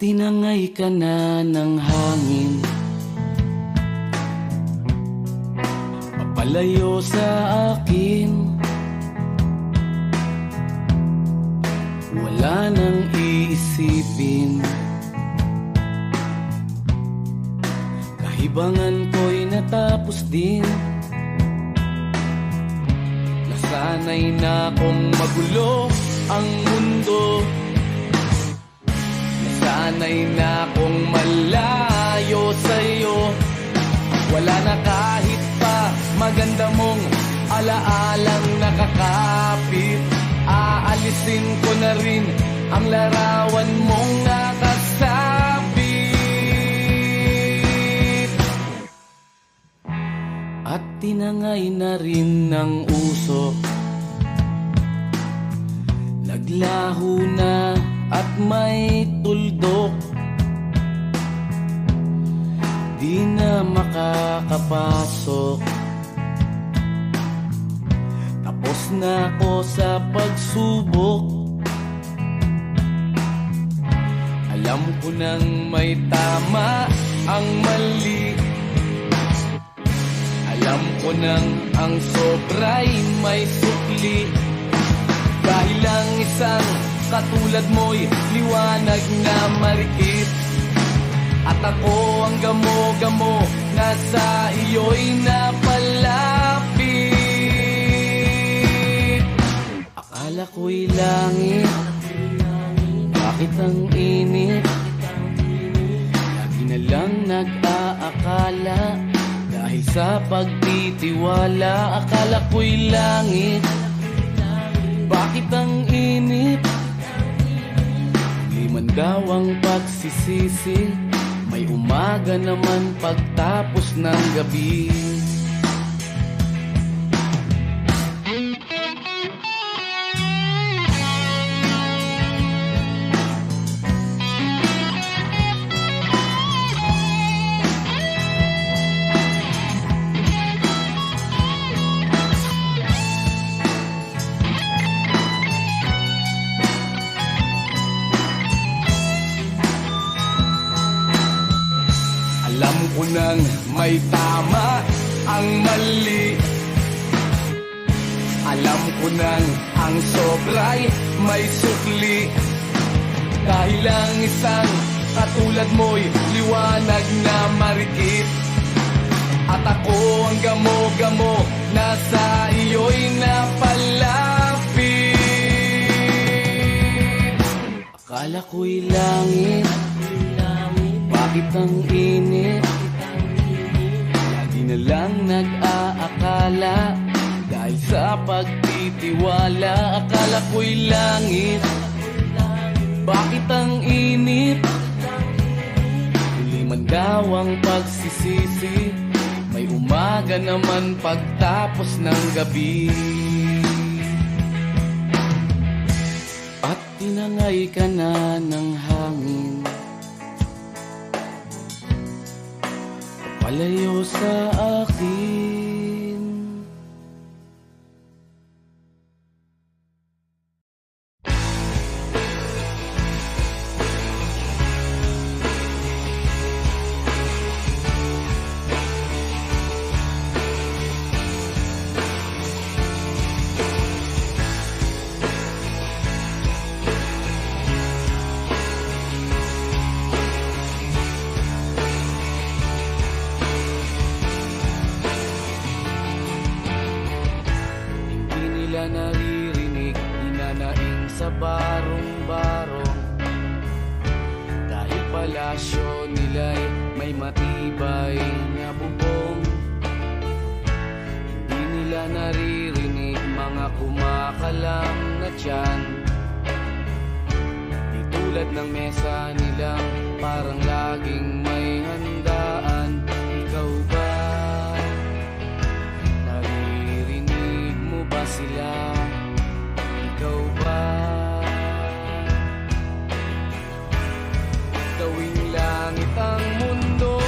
Tinangay ka na ng hangin, papalayo sa akin. Wala nang iisipin, kahibangan ko'y natapos din. Nasanay na kong magulo ang mundo, sanay na kong malayo sa'yo. Wala na kahit pa maganda mong alaalang nakakapit. Aalisin ko na rin ang larawan mong nakasabit. At tinangay na rin ng usok, naglaho na at may tuldok. Di na makakapasok, tapos na ako sa pagsubok. Alam ko nang may tama ang mali, alam ko nang ang sobra'y may sukli. Dahil lang isang katulad mo'y liwanag na marikit, at ako ang gamo-gamo na sa iyo'y napalapit. Akala ko'y langit, bakit ang init? Lagi na lang nag-aakala, dahil sa pagtitiwala. Akala ko'y langit, bakit ang init? Liman daw ang pagsisisi, may umaga naman pagtapos ng gabi. Alam ko nang may tama ang mali, alam ko nang ang sobra'y may sukli. Dahil lang isang katulad mo'y liwanag na marikit, at ako ang gamo-gamo na sa iyo'y napalapit. Akala ko'y langit, bakit ang init? Lagi na lang nag-aakala, dahil sa pagtitiwala. Akala ko'y langit, bakit ang init? Huli man daw ang pagsisisi, may umaga naman pagtapos ng gabi. At tinangay ka na ng hangin, palayo sa akin. Naririnig, hinanaing sa barong-barong, dahil palasyo nila'y may matibay na bubong. Hindi nila naririnig mga kumakalam na tiyan, di tulad ng mesa nilang parang laging may handaan. Ikaw ba? Sila, ikaw ba? Gawing langit ang mundo,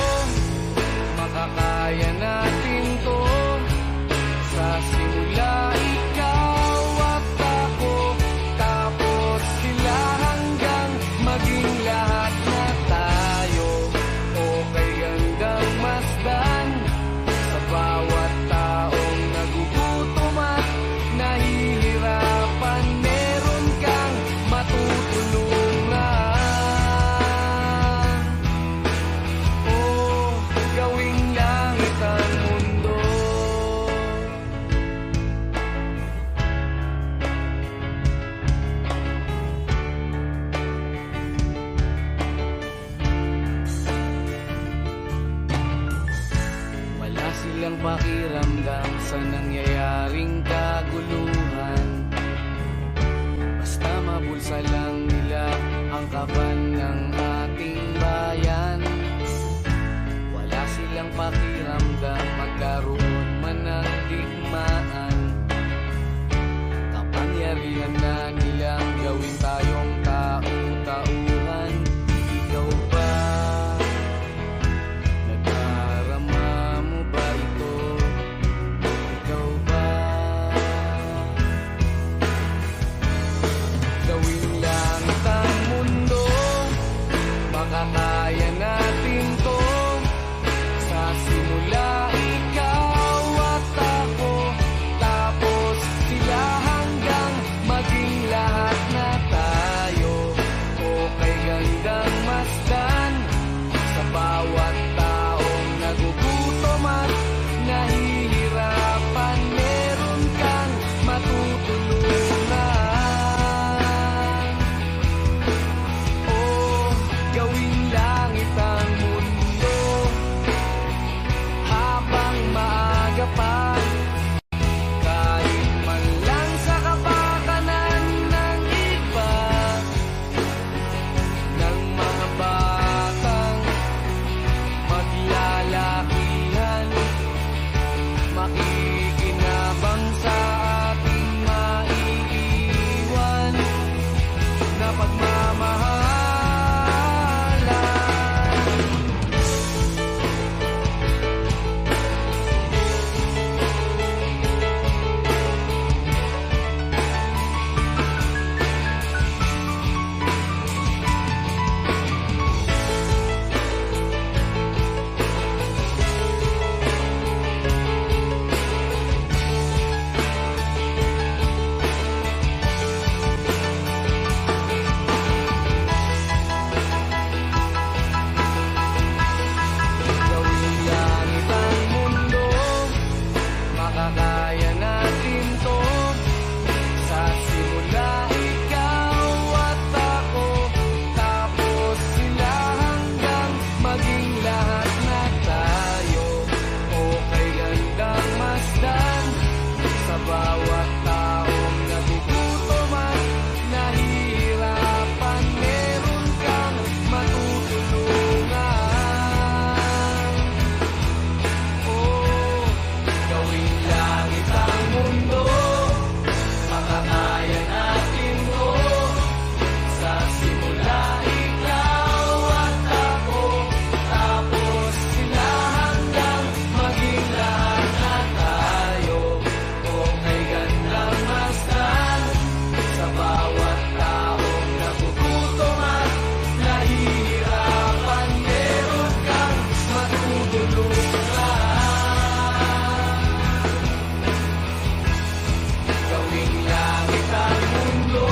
makakaya natin to. Sa simula ikaw at ako, tapos sila hanggang maging lahat na pakiramdam sa nangyayaring kaguluhan. Basta mabulsa lang nila ang kaban ng ating bayan. Wala silang pakiramdam magkaroon man ng digmaan. Kapangyarihan na nilang gawin tayong tau-tauhan. Ikaw ba? Nadarama mo ba ito? Ikaw ba? Gawing langit ang mundo, makakaya natin to. Sa simula ikaw at ako, tapos sila hanggang maging lahat na tayo. Okay gandang masdan sa bawat taong nagugutom at nahihirapan. Meron kang matutulungan. Oh, gawing langit ang mundo habang maaga pa. Kahit man lang sa kapakanan ng iba, ng mga batang maglalakihan, makikinabang sa ating maiiwan na pagmamahalan. Gawing langit ang mundo, makakaya natin to. Sa simula ikaw at ako, tapos sila hanggang maging lahat na tayo. Okay gandang masdan sa bawat taong nagugutom at nahihirapan. Meron kang matutulungan. Oh, gawing langit ang mundo, makakaya natin to. Sa simula ikaw at ako, tapos sila hanggang maging lahat na tayo. Okay gandang masdan sa bawat taong nagugutom at nahihirapan. Meron kang matutulungan. Gawing langit ang mundo,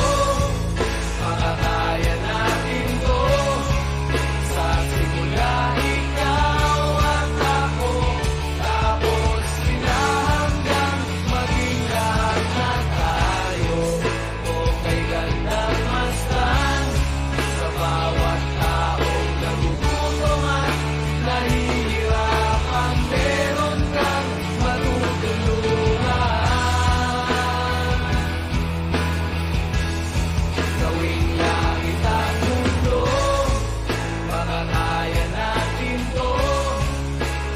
makakaya natin to. Sa simula ikaw at ako, tapos sila hanggang maging lahat na tayo. Okay gandang masdan sa bawat taong nagugutom at nahihirapan. Meron kang matutulungan. Gawing langit ang mundo, makakaya natin to.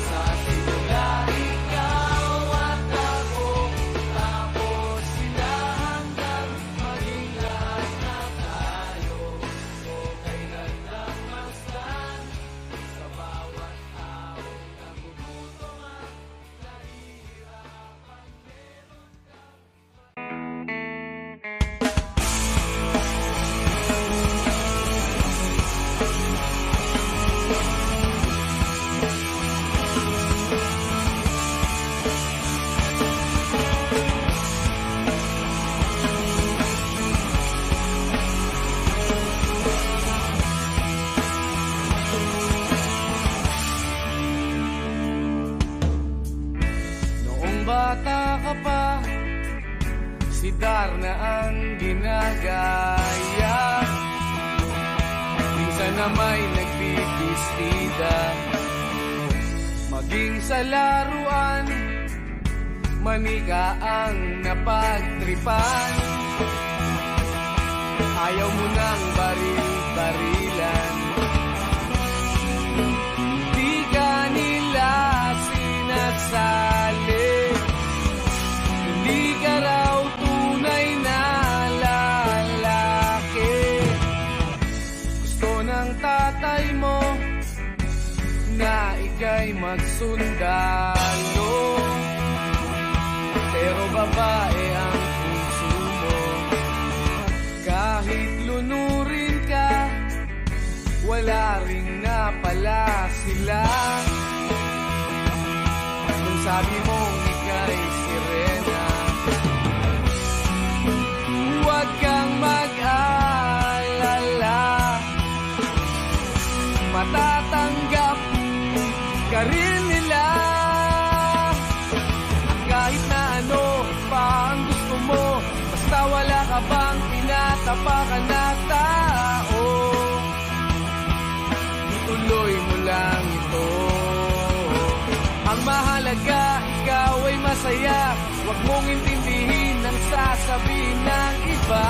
Sa simula ikaw at ako, tapos sila hanggang maging lahat na tayo. Okay gandang masdan sa bawat taong nagugutom at nahihirapan. Noong bata ka pa, si Darna ang ginagaya. Minsan na may nagbibistida, maging sa laruan manika ang napagtripan. Ayaw mo nang baril-barilan, di ka nila sinasali. Hindi ka raw tunay na lalaki. Gusto ng tatay mo na ika'y magsundalo, pero babae ang puso mo. Kahit lunurin ka, wala ring napala sila. Nung sabi mong ika'y sirena, huwag kang mag-alala, matatanggap ka rin nila. Kahit na ano pa ang gusto mo, basta wala ka bang tinatapakan na tao, ituloy mo lang ito. Ang mahalaga, ikaw ay masaya. Huwag mong intindihin ang sasabihin ng iba.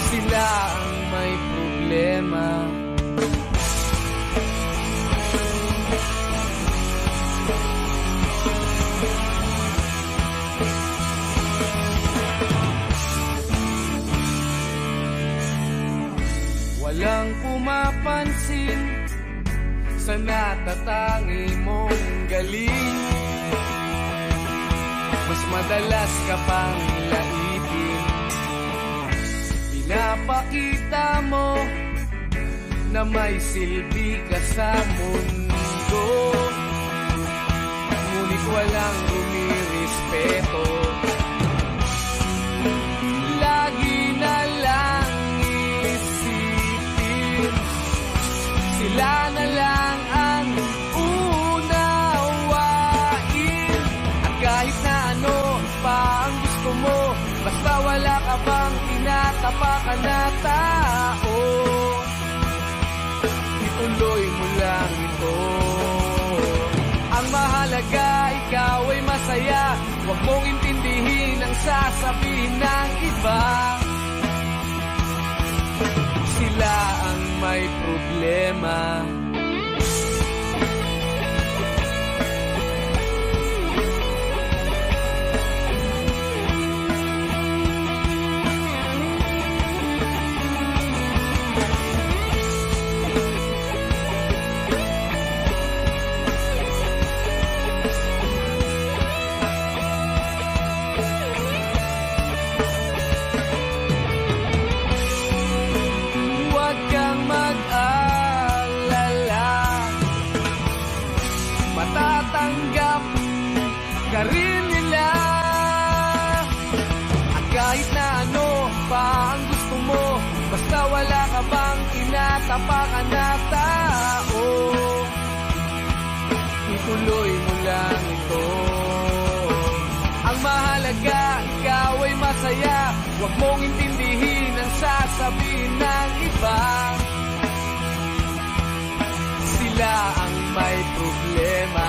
Sila ang may problema. Walang pumapansin sa natatangi mong galing. Mas madalas ka pang laipin. Pinapakita mo na may silbi ka sa mundo, ngunit walang rumirespeto. Lagi na lang isipin, sila na lang ang unawain. At kahit na ano pa ang gusto mo, basta wala ka bang tinatapakan na tao, ituloy mo lang ito. Ang mahalaga, ikaw ay masaya. Huwag mong intindihin ang sasabihin ng iba. Sila ang may problema. Matatanggap ka rin nila. At kahit na ano pa ang gusto mo, basta wala ka bang tinatapakan na tao, ituloy mo lang ito. Ang mahalaga, ikaw ay masaya. Huwag mong intindihin ang sasabihin ng iba. Sila ang may problema.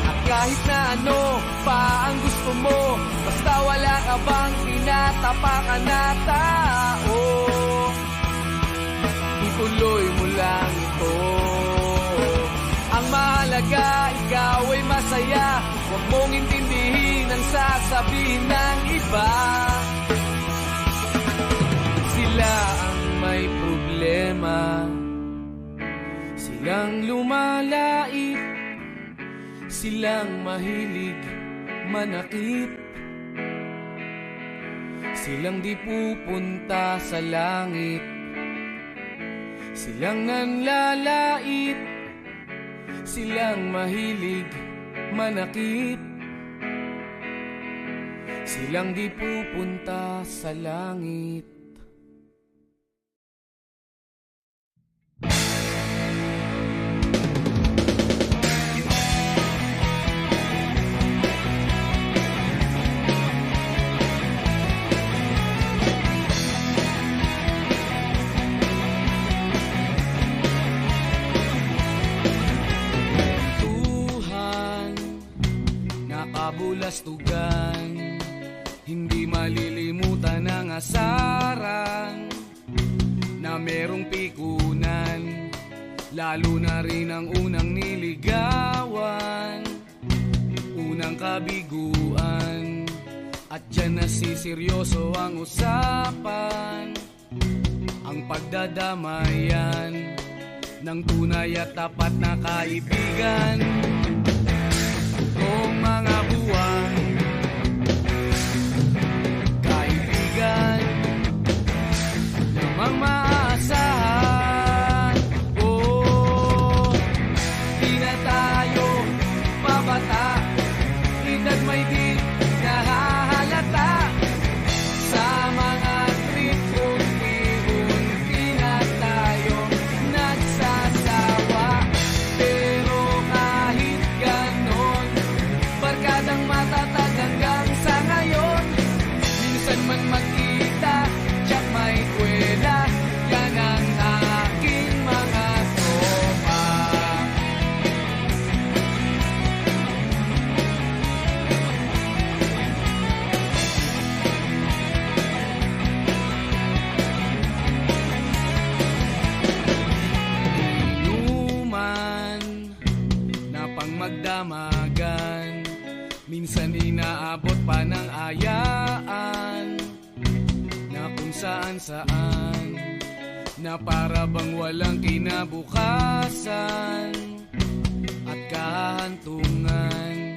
At kahit na ano pa ang gusto mo, basta wala ka bang tinatapakan na tao, ituloy mo lang ito. Ang mahalaga, ikaw ay masaya. Huwag mong intindihin ang sasabihin ng iba. Sila ang may problema. Silang lumalait, silang mahilig manakit, silang di pupunta sa langit, silang nanlalait, silang mahilig manakit, silang di pupunta sa langit. kastugan, hindi malilimutan ang asaran na merong pikunan, lalo na rin ang unang niligawan, unang kabiguan. At dyan nasiseryoso ang usapan, ang pagdadamayan ng tunay at tapat na kaibigan. Kung mga buwan, kaibigan lamang maaasahan. Oh, di na tayo babata, edad may di nahahalata. Sa mga trip, unti-unti na tayo nagsasawa. Pero kahit ganon, barkadang matatag hanggang sa ngayon. Minsan man magkita, tiyak may kwela, yan ang aking mga tropa. Inuman na pang magdamagan, minsan inaabot pa ng ayaan, na kung saan-saan, na para bang walang kinabukasan at kahantungan.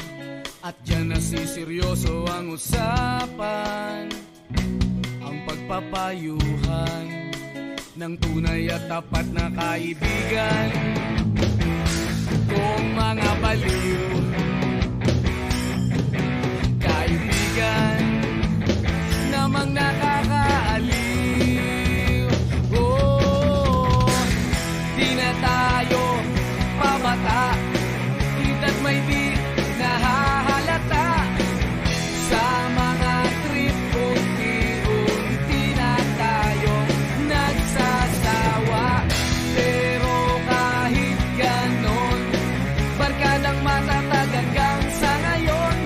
At dyan nasiseryoso ang usapan, ang pagpapayuhan ng tunay at tapat na kaibigan. Kung mga baliw, kaibigan namang nakakaaliw. Oh, di na tayo pabata, edad may di nahahalata. Sa mga trip, unti-unti na tayo nagsasawa. Pero kahit ganon, barkadang matatag hanggang sa ngayon.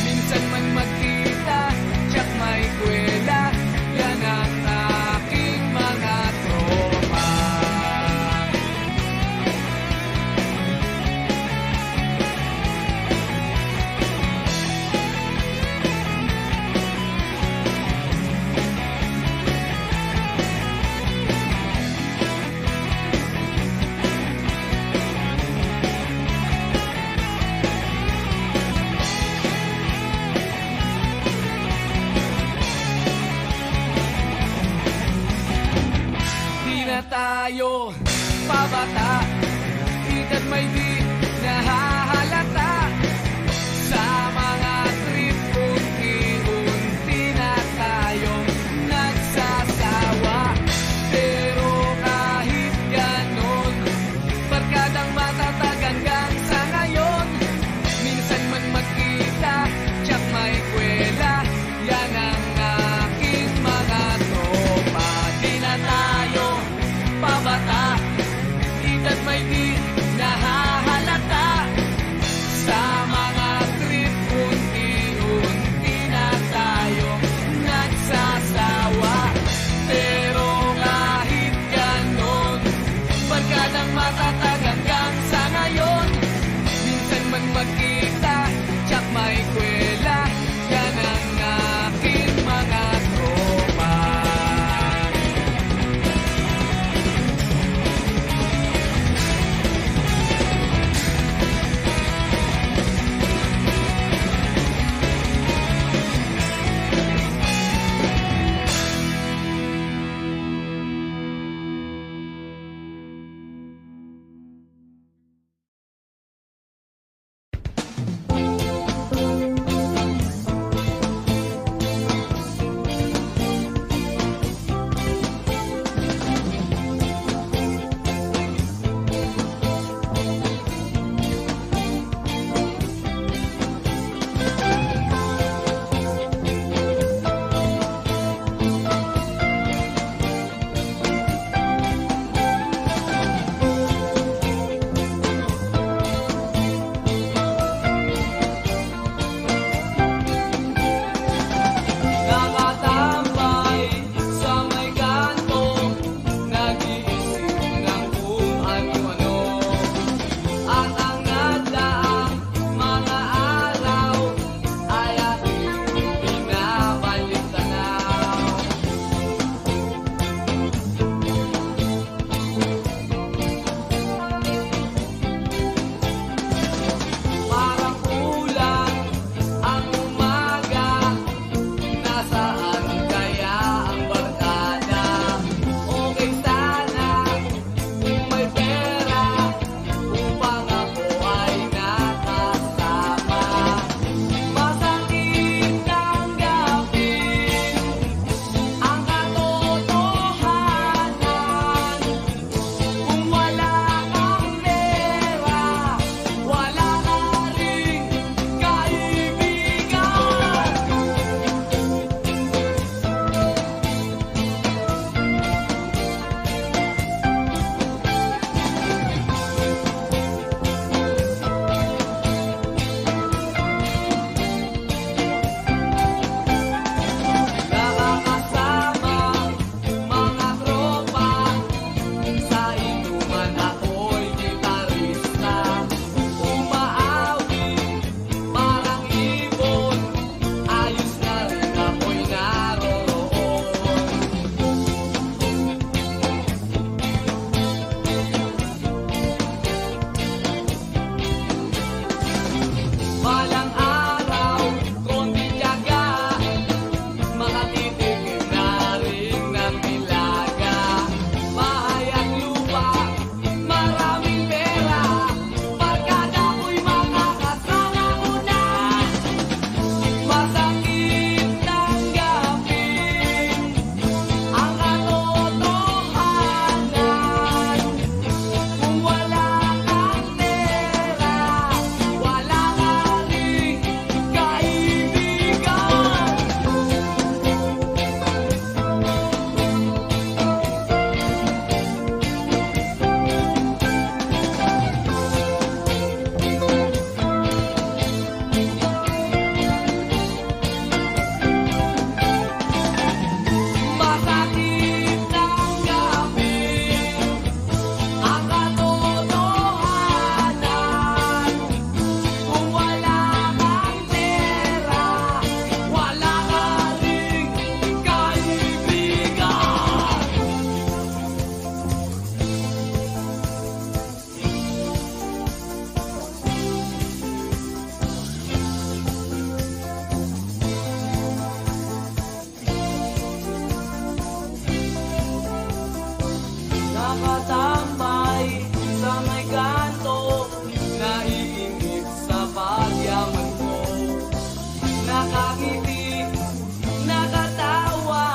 Minsan man magkita, tiyak may kwela, yan ang aking mga tropa. Di na tayo pabata, edad may di nahahalata. Sa mga trip, unti-unti na tayong nagsasawa. Pero kahit ganon, barkadang matatag hanggang sa ngayon. Minsan man magkita, tiyak may kwela, yan ang aking mga tropa. Di na tayo pabata, edad may di nahahalata. Sa mga trip, unti-unti na tayo nagsasawa. Pero kahit ganon, barkadang matatag hanggang sa ngayon. Minsan man magkita, tiyak may kwela, yan ang aking mga tropa. nakatambay sa may kanto, naiinip sa pagyaman ko. Nakakiti, nakatawa,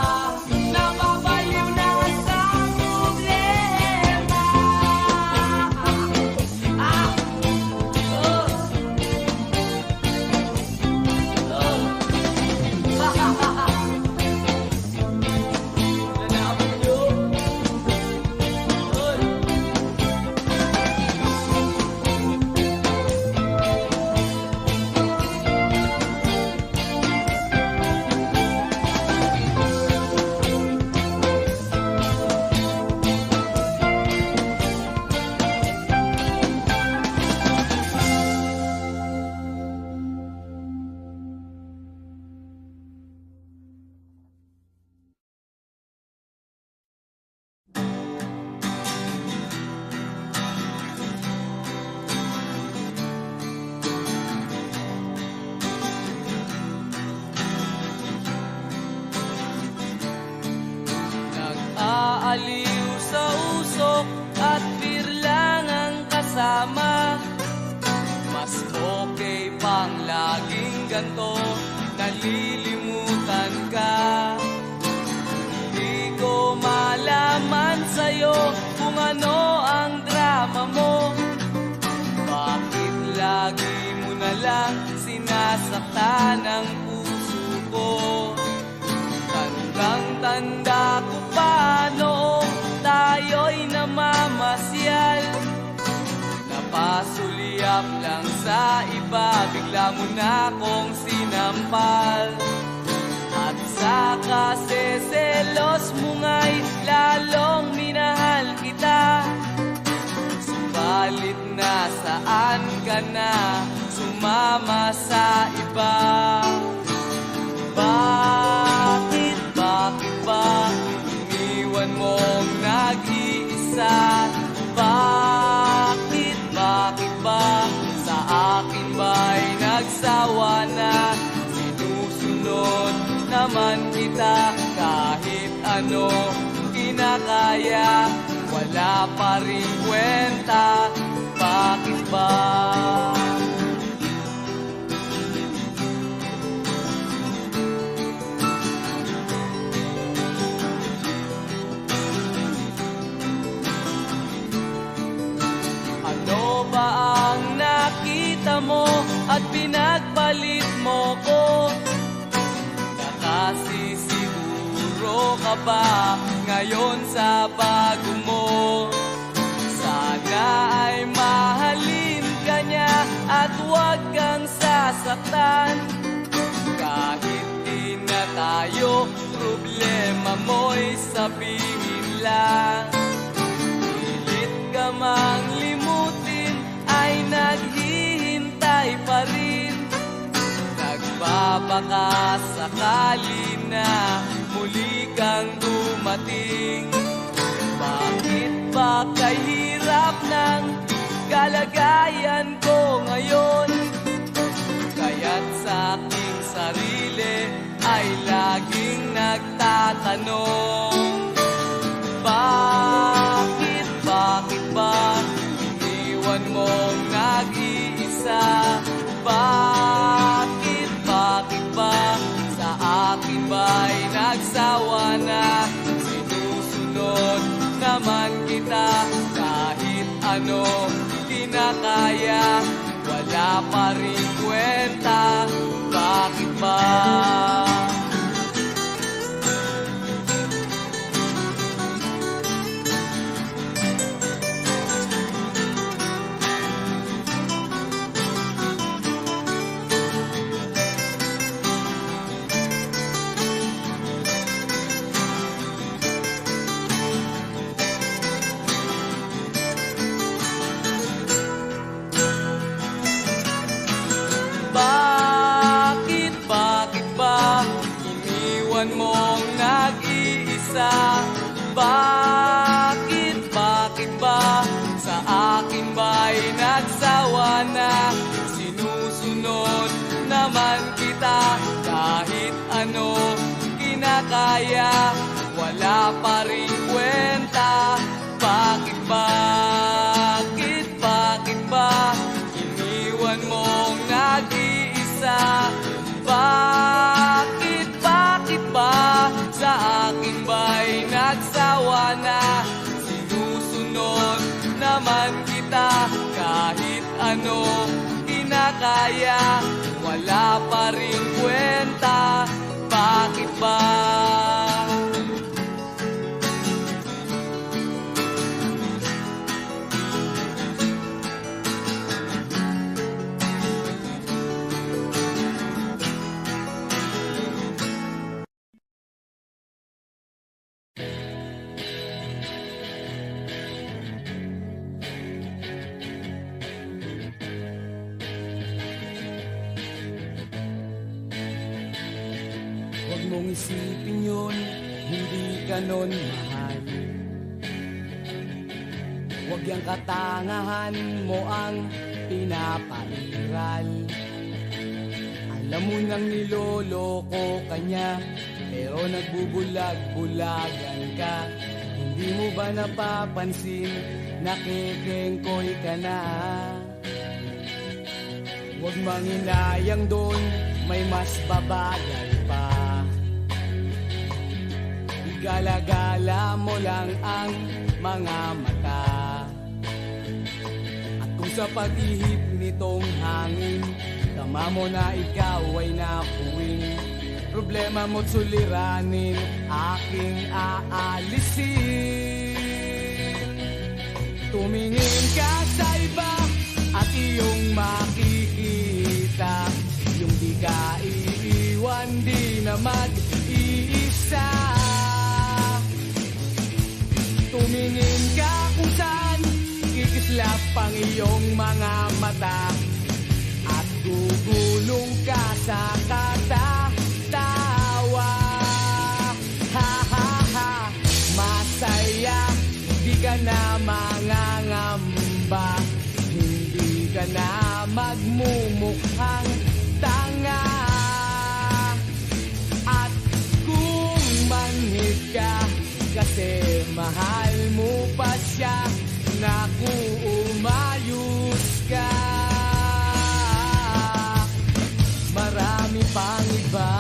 napapaliw na sa problema. Nag-aaliw sa usok at beer lang ang kasama. Mas okay pang laging ganto, nalilimutan ka. Di ko malaman sa'yo kung ano ang drama mo. Bakit lagi mo na lang sinasaktan ang puso ko? Tandang-tanda ko pa noong tayo'y namamasyal. Napasulyap lang sa iba, bigla mo na akong sinampal. At sa kaseselos mo nga'y lalong minahal kita. Subalit nasaan ka na, sumama sa iba. Bakit ba iniwan mong nag-iisa? Bakit ba sa akin ba'y nagsawa na? Sinusunod naman kita kahit ano kinakaya, wala pa rin kwenta. Bakit ba? Ano ba ang nakita mo at pinagpalit mo ko? Nakasisiguro ka ba ngayon sa bago mo? Sana ay mahalin ka niya at huwag kang sasaktan. Kahit di na tayo, problema mo'y sabihin lang. Pilit ka mang limutin ay naghihintay pa rin. Nagbabaka sakali na muli kang dumating. Bakit ba kahirap ng kalagayan ko ngayon? Kaya't sa aking sarili ay laging nagtatanong. Bakit ba iniwan mong nag-iisa? Bakit ba sa akin ba'y nagsawa na? Sinusunod naman kita kahit ano kinakaya, wala pa rin kwenta. Bakit ba? Iniwan mong nag-iisa? Bakit ba sa akin ba'y nagsawa na? Sinusunod naman kita kahit ano kinakaya, wala pa rin kwenta. Bakit nagsawa na. Sinusunod naman kita kahit ano kinakaya. Wala pa rin kwenta, bakit ba? Huwag mong isipin yun, hindi ka nun mahal. Huwag yung katangahan mo ang pinapairal. Alam mo nang niloloko ka niya, pero nagbubulag-bulagan ka. Hindi mo ba napapansin, nakikengkoy ka na? Huwag manginayang doon, may mas babagal pa. Igala-gala mo lang ang mga mata. At kung sa pag-ihip nitong hangin, tama mo na ikaw ay napuwing. Problema mo't suliranin, aking aalisin. Tumingin ka sa iba at iyong makikita, yung di ka iiwan, di na mag-iisa. Tumingin ka kung saan kikislap ang iyong mga mata, at gugulong ka sa katatawa. Ha ha ha, masaya, di ka na mangangamba, hindi ka na magmumukhang tanga. At kung manhid ka kasi mahal mo pa siya, naku, umayos ka. Marami pang iba.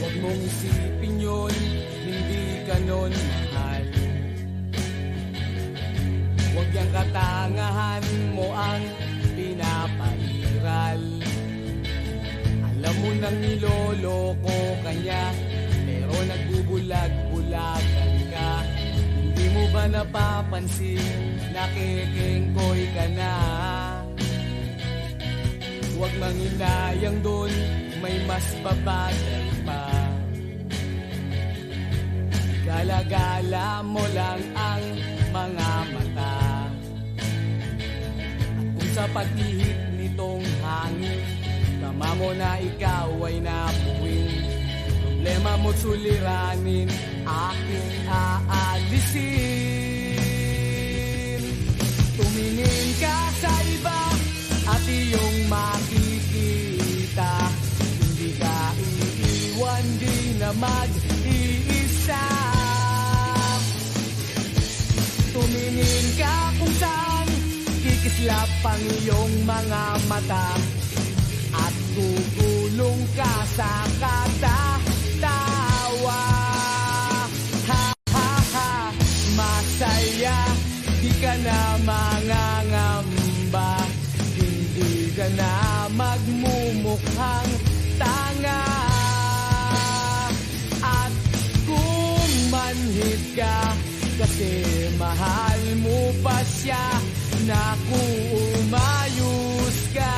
Huwag mong isipin yun, hindi ka nun mahal. Huwag yung katangahan mo ang pinapairal. Alam mo nang niloloko ka niya, pero nagbubulag-bulagan ka. Hindi mo ba napapansin, nakikengkoy ka na? Huwag manginayang doon, may mas babagal pa. Gala-gala mo lang ang mga mata. At kung sa pag-ihip nitong hangin, tama mo na ikaw ay napuwing. Problema mo't suliranin, aking aalisin. Tumingin ka sa iba at iyong makikita, hindi ka iiwan, di na mag-iisa. Tumingin ka kung saan kikislap ang iyong mga mata, at gugulong ka sa katatawa. Ha ha ha, masaya, di ka na mangangamba, hindi ka na magmumukhang tanga. At kung manhid ka kasi mahal mo pa siya, naku, umayos ka.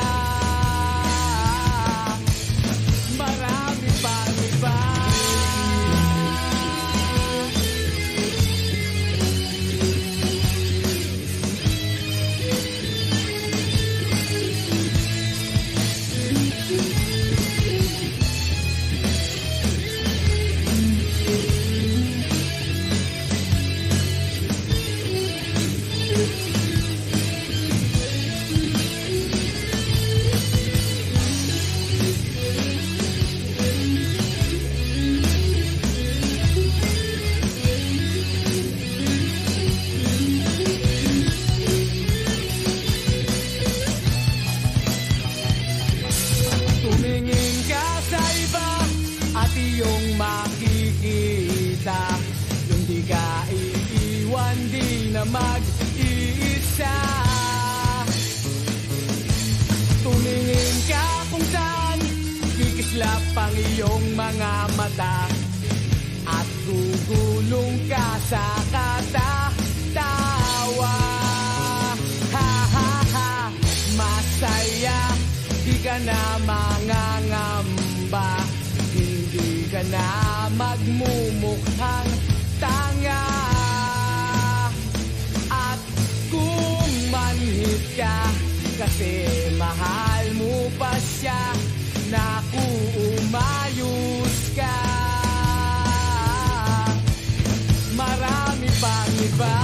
Marami pang iba. na mag-iisa. Tumingin ka kung saan kikislap ang iyong mga mata, at gugulong ka sa katatawa. Ha ha ha, masaya, di ka na mangangamba, hindi ka na magmumukhang tanga. At kung manhid ka kasi mahal mo pa siya, naku, umayos ka. Marami pang iba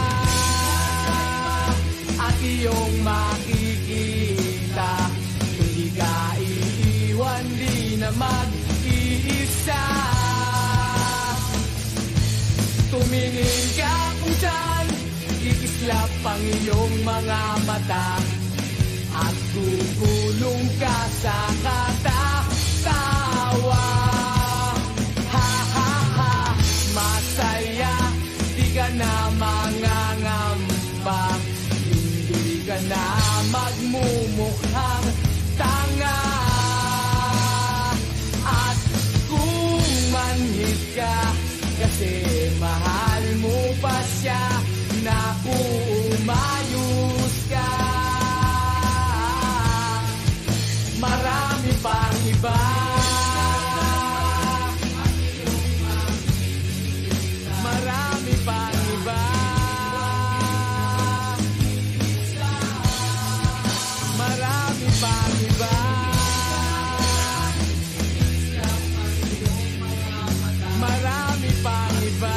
at iyong makikita, hindi ka iiwan, di na mag-iisa. Tumingin ka kung saan kikislap ang iyong mga mata, at gugulong ka sa katatawa. Ha ha ha, masaya, di ka na mangangamba, hindi ka na magmumukhang tanga. At kung manhid ka kasi mahal mo pa siya, naku, umayos ka. Marami pang iba, marami pang iba, marami pang iba, marami pang iba,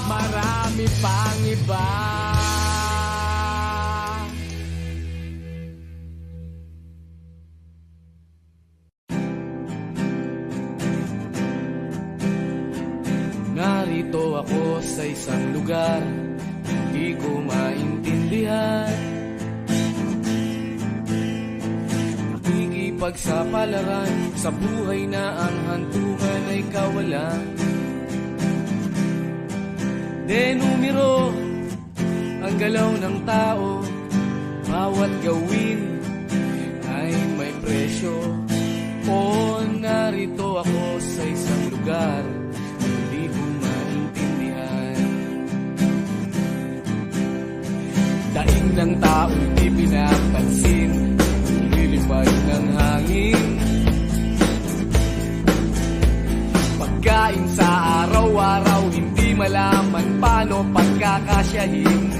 marami pang iba. Narito ako sa isang lugar, di ko maintindihan. Nakikipagsapalaran sa buhay na ang hantungan ay kawalan. Denumero ang galaw ng tao, bawat gawin ay may presyo. O narito ako sa isang lugar, daing ng tao'y di pinapansin, nililipad ng hangin. Pagkain sa araw-araw, hindi malaman paano pagkakasyahin.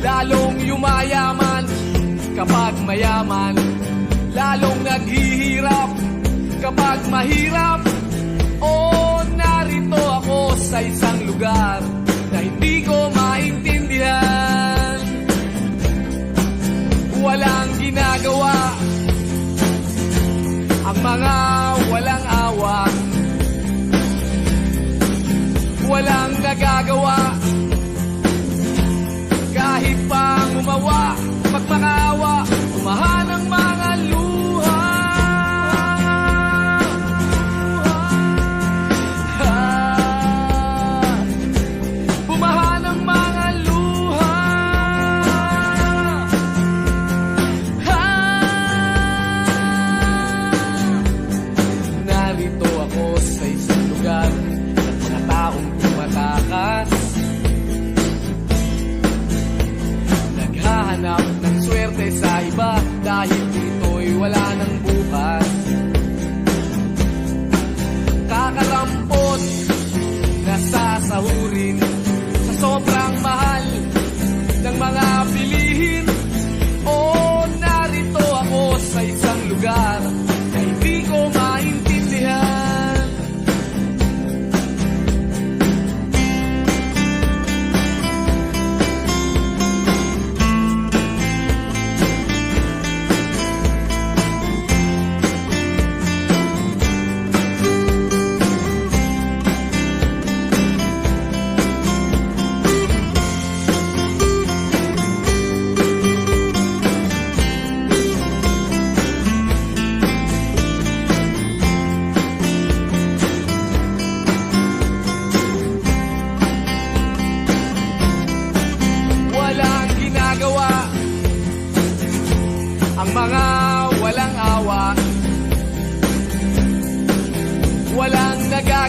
Lalong yumayaman kapag mayaman, lalong naghihirap kapag mahirap. O narito ako sa isang lugar na hindi ko maintindihan. Walang ginagawa ang mga walang awa, walang nagagawa kahit pang umawa, magmakaawa, umahan ang mga luha. Naghahanap ng swerte sa iba dahil dito'y wala ng bukas. Kakarampot na sasahurin sa sobrang mahal ng mga bilihin. O narito ako sa isang lugar na hindi ko maintindihan.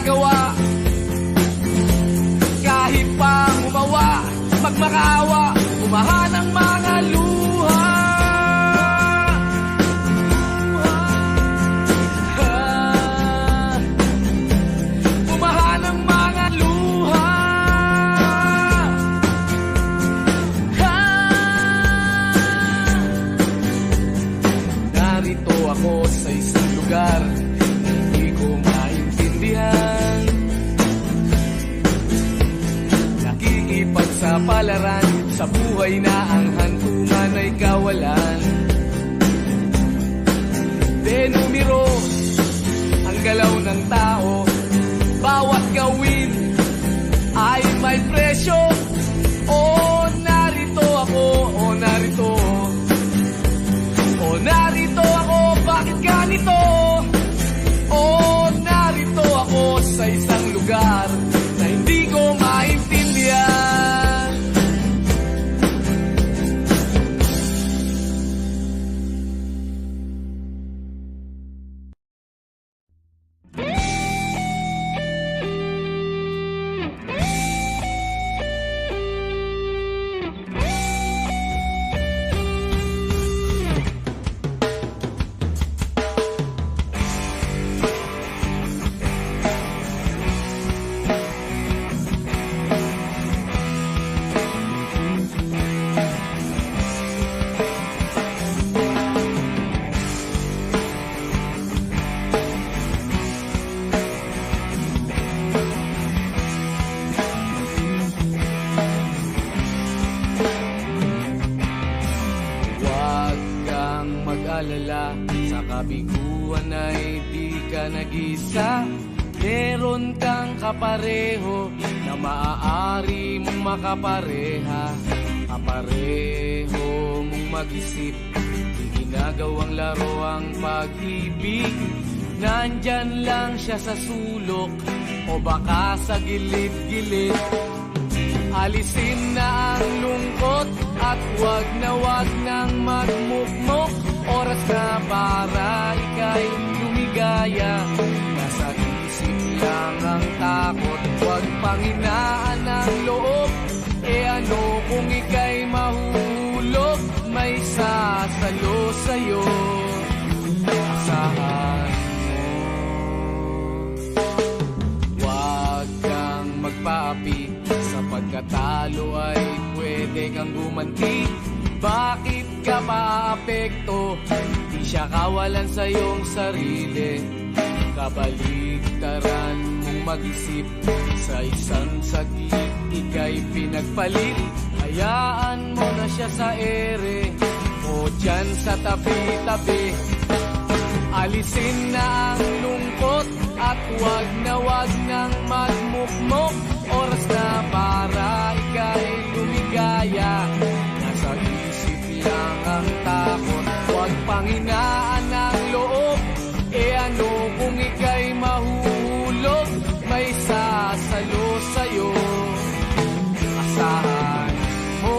magagawa. Kahit pa umawa, magmakaawa, bumaha ng mga luha. Bumaha ng mga luha. Narito ako sa isang lugar hindi ko maintindihan. Nakikipagsapalaran sa buhay na ang hantungan ay kawalan. Denumero ang galaw ng tao, bawat gawin ay may presyo. Oh, narito ako, oh, narito. Oh, narito ako, bakit ganito? Oh, narito ako sa isang lugar na hindi ko maintindihan. Sa kabiguan ay di ka nag-isa. Meron kang kapareho na maaari mong makapareha. Kapareho mong mag-isip, di ginagawang laro ang pag-ibig. Nandyan lang siya sa sulok o baka sa gilid-gilid. Alisin na ang lungkot at wag nang magmukmok. Oras na para ika'y lumigaya. Nasa isip lang ang takot, wag panghinaan ang loob. E ano kung ika'y mahulog, may sasalo sa'yo. Asahan mo, wag kang magpaapi. Sa pagkatalo ay pwede kang gumanti. Bakit ka maapekto? Di siya kawalan sa iyong sarili. Kabaligtaran mong mag-isip. Sa isang saglit ika'y pinagpalit. Hayaan mo na siya sa ere o dyan sa tabi-tabi. Alisin na ang lungkot at wag nang magmukmok. Oras na para ika'y lumigaya. Nasa isip lang ang takot, wag panghinaan ang loob. E ano kung ika'y mahuhulog, may sasalo sa'yo. Asahan mo.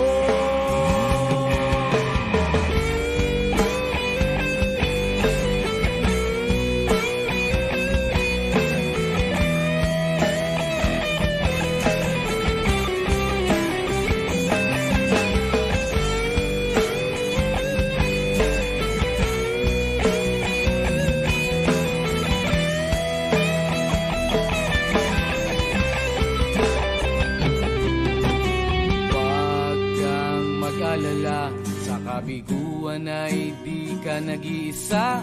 Sa kabiguan ay di ka nag-iisa.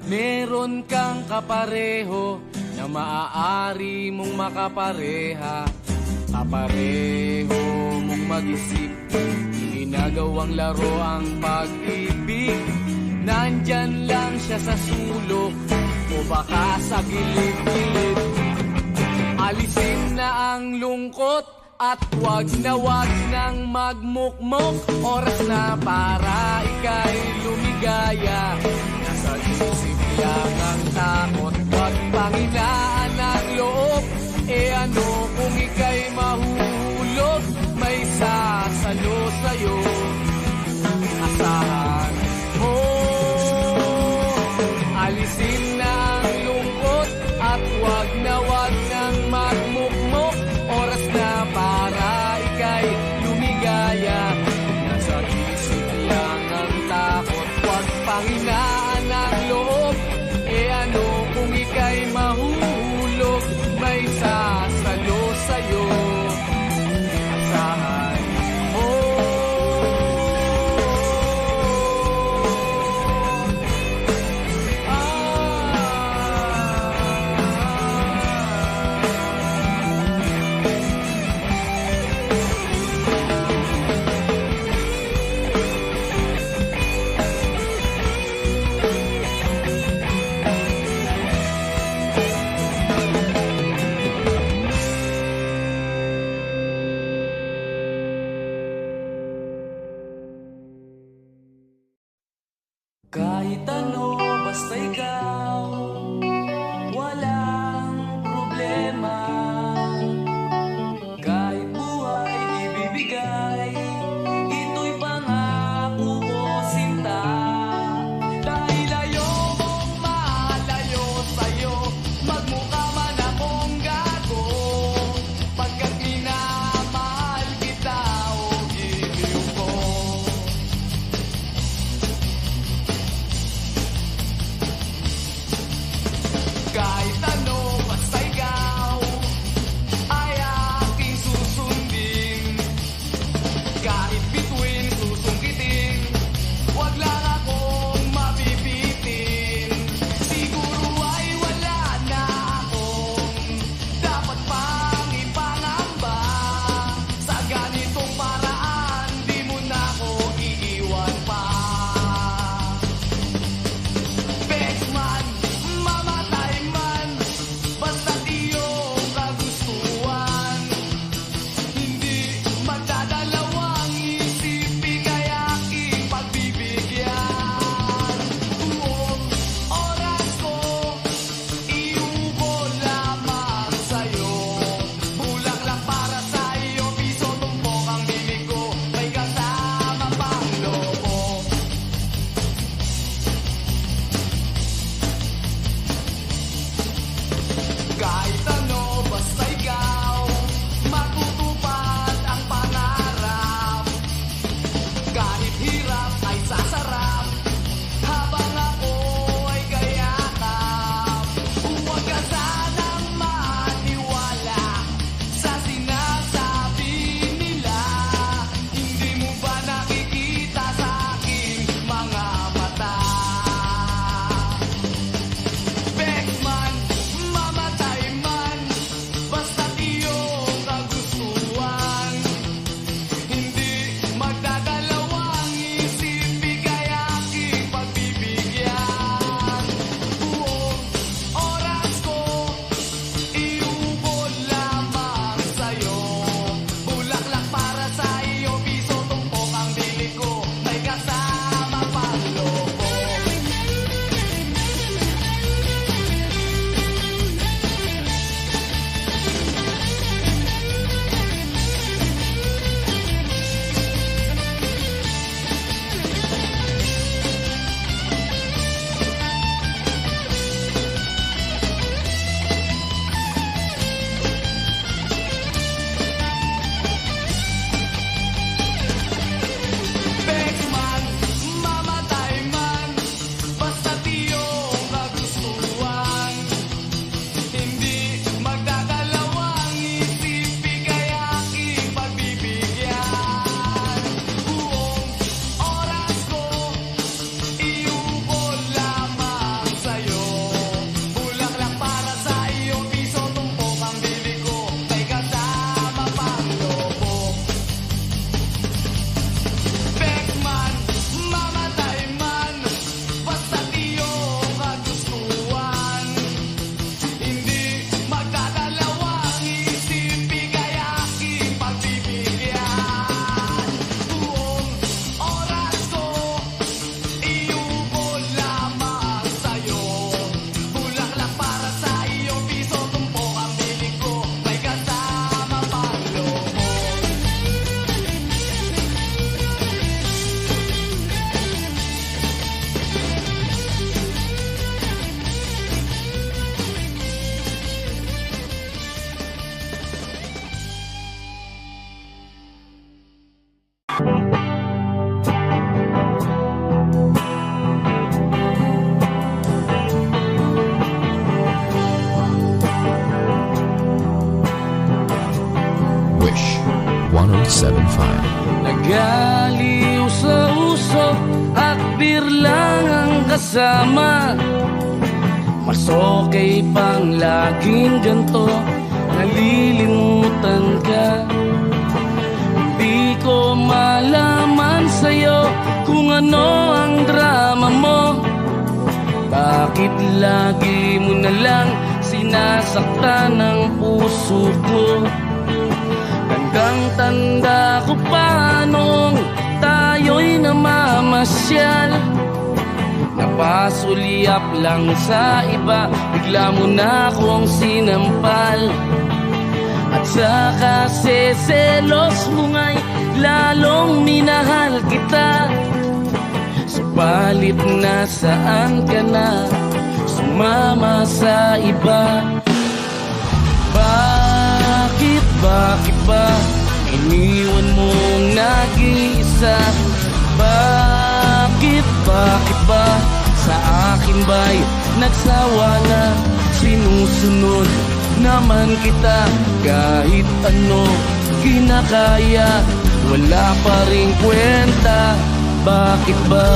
Meron kang kapareho na maaari mong makapareha. Kapareho mong mag-isip, ginagawang laro ang pag-ibig. Nandyan lang siya sa sulok o baka sa gilid-gilid. Alisin na ang lungkot at wag nang magmukmok. Oras na para ika'y lumigaya. Nasa isip lang ang takot, wag panghinaan ang loob. E ano kung ika'y mahuhulog, may sasalo sa'yo. Asahan mo. Alisin na ang lungkot at wag nang Kahit ano, basta ikaw, walang problema. Kahit buhay ibibigay, ito'y pangako ko, sinta. Dahil ayaw mong malayo sa'yo, magmukha man akong gago. Pagkat minamahal kita, o giliw ko. Kahit ano, basta ikaw ay aking susundin. Kahit bituin, susungkitin, wag lang akong mabibitin. Siguro ay wala na akong dapat pang ipangamba. Sa ganitong paraan, di mo na ako iiwan pa. Best man, mamatay man, basta't iyong kagustuhan. Hindi magdadalawang isip, bigay aking pagbibigyan. Buong oras ko, iubo lamang sa'yo. Bulaklak para sa iyo, piso tumpok ang bibig ko, may kasama pang lobo. Kahit ano, basta ikaw, matutupad ang pangarap. Kahit hirap ay sasarap, habang ako ay kayakap. Huwag ka sanang maniwala sa sinasabi nila. Hindi mo ba nakikita sa aking mga mata? Best man, mamatay man, basta't iyong kagustuhan. Hindi magdadalawang isip, bigay aking pagbibigyan. Buong oras ko, iubo lamang sa'yo. Bulaklak para sa iyo, piso tumpok ang bili ko, may kasama pang lobo. Best man, mamatay man, basta't iyong kagustuhan. Hindi magdadalawang isip, bigay aking pagbibigyan. Buong oras ko, iubo lamang sa'yo. Bulaklak para sa iyo, piso tumpok ang bili ko, may kasama pang lobo. Best man, mamatay man, basta't iyong kagustuhan. Hindi magdadalawang isip, bigay aking pagbibigyan. Buong oras ko, iubo lamang sa'yo. Bulaklak para sa iyo, piso tumpok ang bili ko, may kasama pang lobo. Wish 1075. Nagaliw sa uso at birlang ang kasama. Mas okay pang laging ganto, nalilimutan ka. Di ko malaman sa'yo kung ano ang drama mo. Bakit lagi mo na lang sinasaktan ang puso ko? Tandang-tanda ko pa nung tayo'y namamasyal. Napasulyap lang sa iba, bigla mo na akong sinampal. At sa kasi selos mo nga'y lalong minahal kita. Subalit nasaan ka na, sumama sa iba. Bakit ba iniwan mong nag-iisa? Bakit ba sa akin ba'y nagsawa na? Sinusunod naman kita kahit ano kinakaya, wala pa rin kwenta. Bakit ba?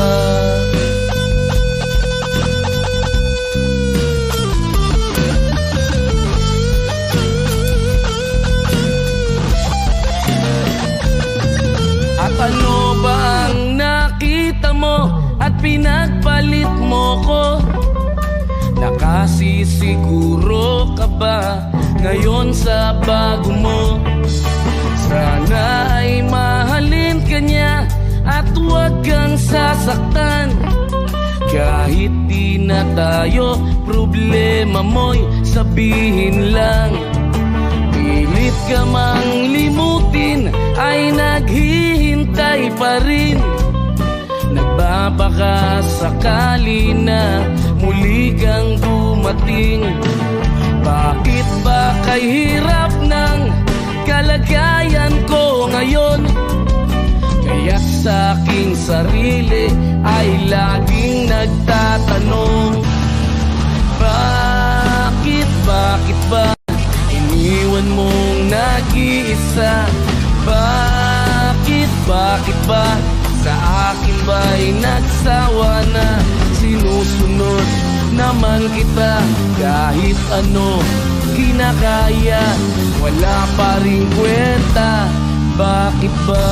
At ano ba ang nakita mo at pinagpalit mo ko? Nakasisiguro ka ba ngayon sa bago mo? Sana ay mahalin ka niya at huwag kang sasaktan. Kahit di na tayo, problema mo'y sabihin lang. Pilit ka mang limutin ay naghihintay pa rin. Nagbabaka sakali na muli kang dumating. Bakit ba kay hirap ng kalagayan ko ngayon? Kaya sa aking sarili ay laging nagtatanong, bakit ba iniwan mong nag-iisa? Bakit ba sa akin ba'y nagsawa na? Sinusunod naman kita kahit ano kinakaya, wala pa rin kwenta. Bakit ba?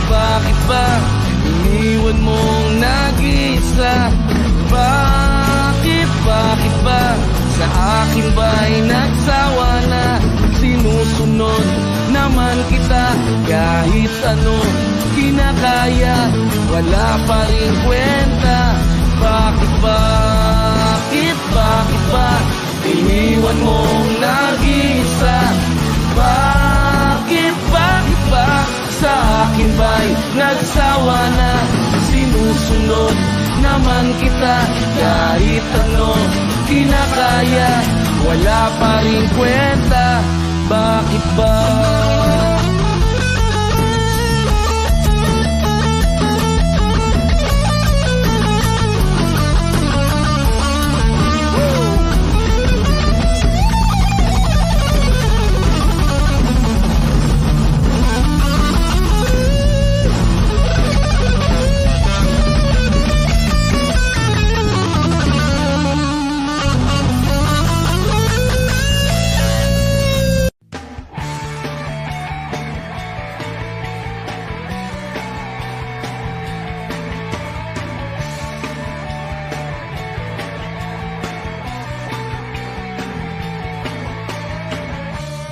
Bakit ba iniwan mong nag-iisa? Bakit ba sa akin ba'y nagsawa na? Sinusunod naman kita kahit ano kinakaya, wala pa rin kwenta. Bakit ba iniwan mong nag-iisa? Bakit ba sa akin ba'y nagsawa na? Sinusunod naman kita kahit ano kinakaya, wala pa rin kwenta. Bakit ba?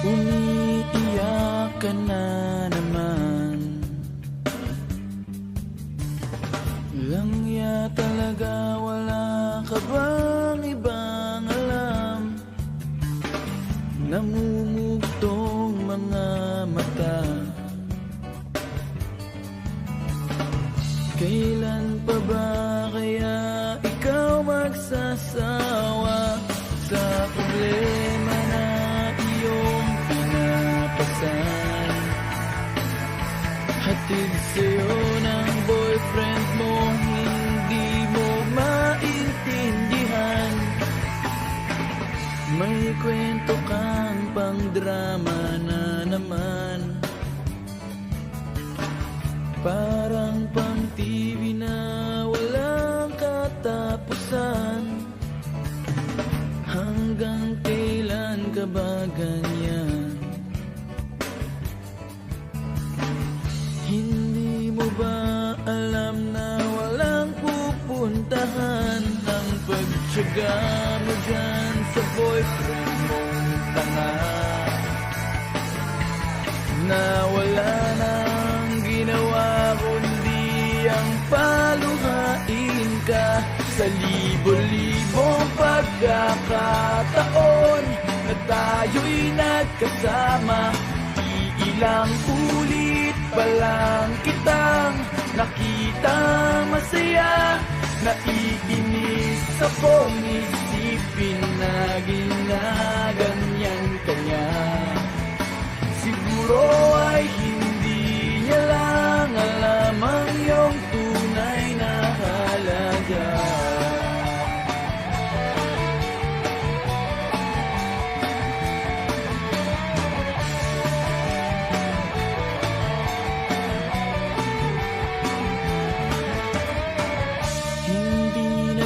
Umiiyak ka na naman. Langya talaga, wala ka bang ibang alam? Namumugtong mga mata. Kailan pa ba kaya ikaw magsasawa sa problema na iyong pinapasan? Hatid sa'yo ng boyfriend mo, hindi mo maintindihan. May kwento kang pang-drama na naman, parang pang-TV na walang katapusan. Hanggang kailan ka halaga mo dyan sa boyfriend mong tanga na wala nang ginawa kundi ang paluhain ka sa libo-libong pagkakataon na tayo'y nagkasama. Iilang ulit pa lang kitang nakita masaya. Naiinis akong isipin na ginaganyan ka niya. Siguro ay hindi niya lang alam ang iyong tunay na halaga.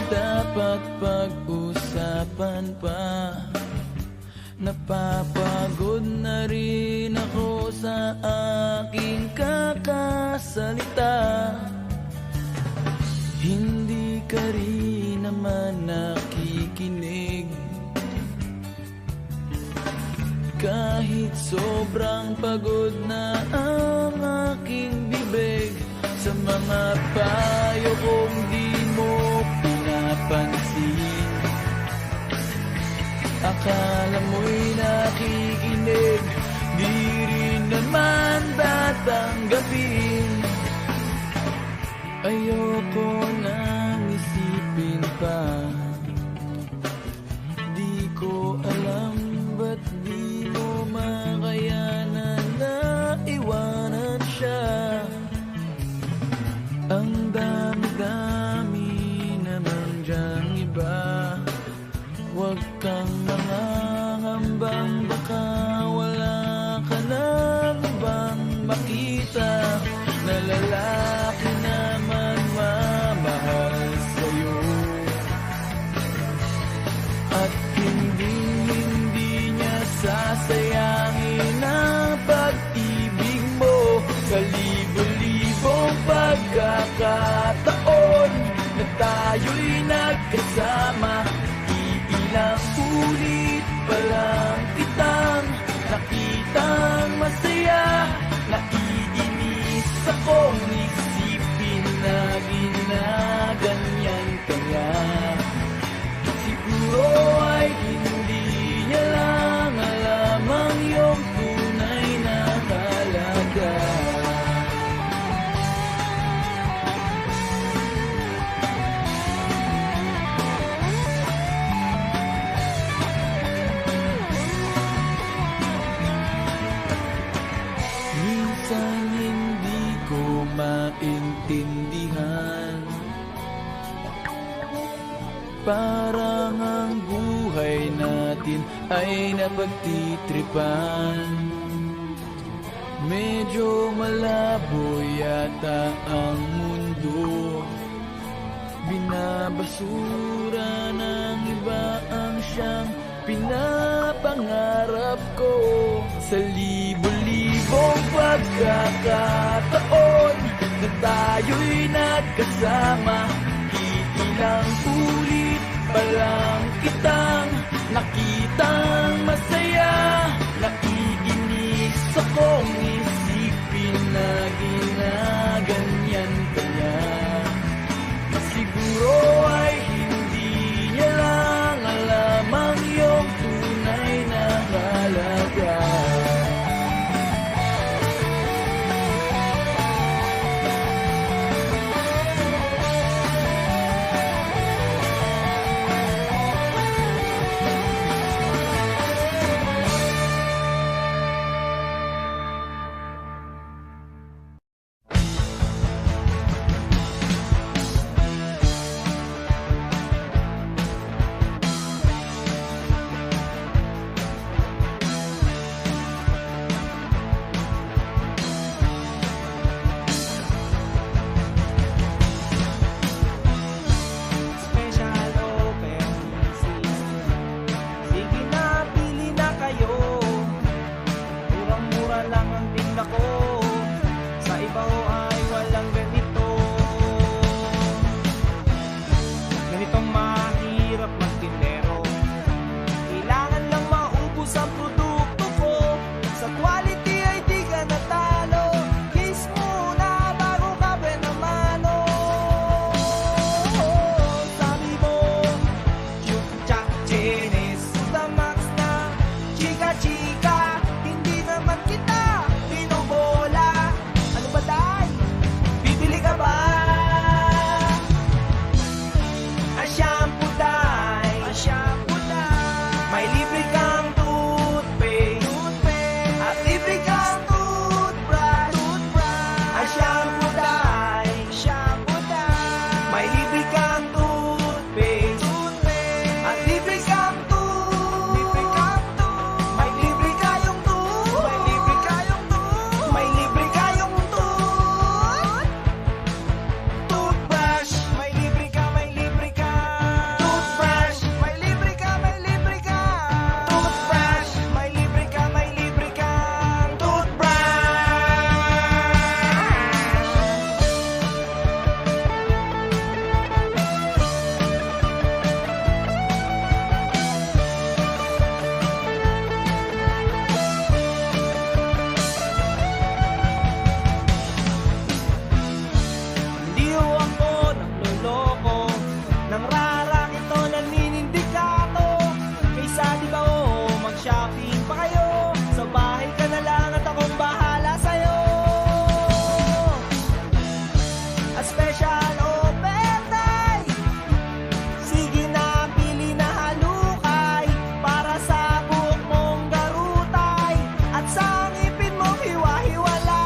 Dapat pag-usapan pa. Napapagod na rin ako sa aking kakasalita. Hindi ka rin naman nakikinig. Kahit sobrang pagod na ang aking bibig sa mga payo kong di mo pinapansin. Akala mo'y nakikinig, di rin naman tatanggapin. Ayoko nang isipin pa. Di ko alam ba't di mo makayanan na iwanan siya. Ang dami-dami naman dyang iba. Huwag kang mangangambang baka wala ka nang ibang makita na lalaki naman mamahal sa'yo. At hindi niya sasayangin ang pag-ibig mo sa libo-libong pagkakataon na tayo'y nagkasama. Iilang ulit pa lang kitang nakitang masaya. Naiinis akong isipin na ginaganyan ka niya. Siguro ay hindi niya lang alam ang iyong tunay na halaga. Minsan hindi ko maintindihan, parang ang buhay natin ay napagtitripan. Medyo malabo yata ang mundo, binabasura ng iba ang siyang pinapangarap ko. Sa libo-libong pagkakataon na tayo'y nagkasama, iilang ulit pa lang kitang nakitang masaya. Naiinis akong isipin na ginaganyan ka niya. Siguro ay hindi niya lang alam ang iyong tunay na halaga. special offer tay. Sige na, pili na halukay para sa buhok mong garutay at sa ngipin mong hiwa-hiwalay.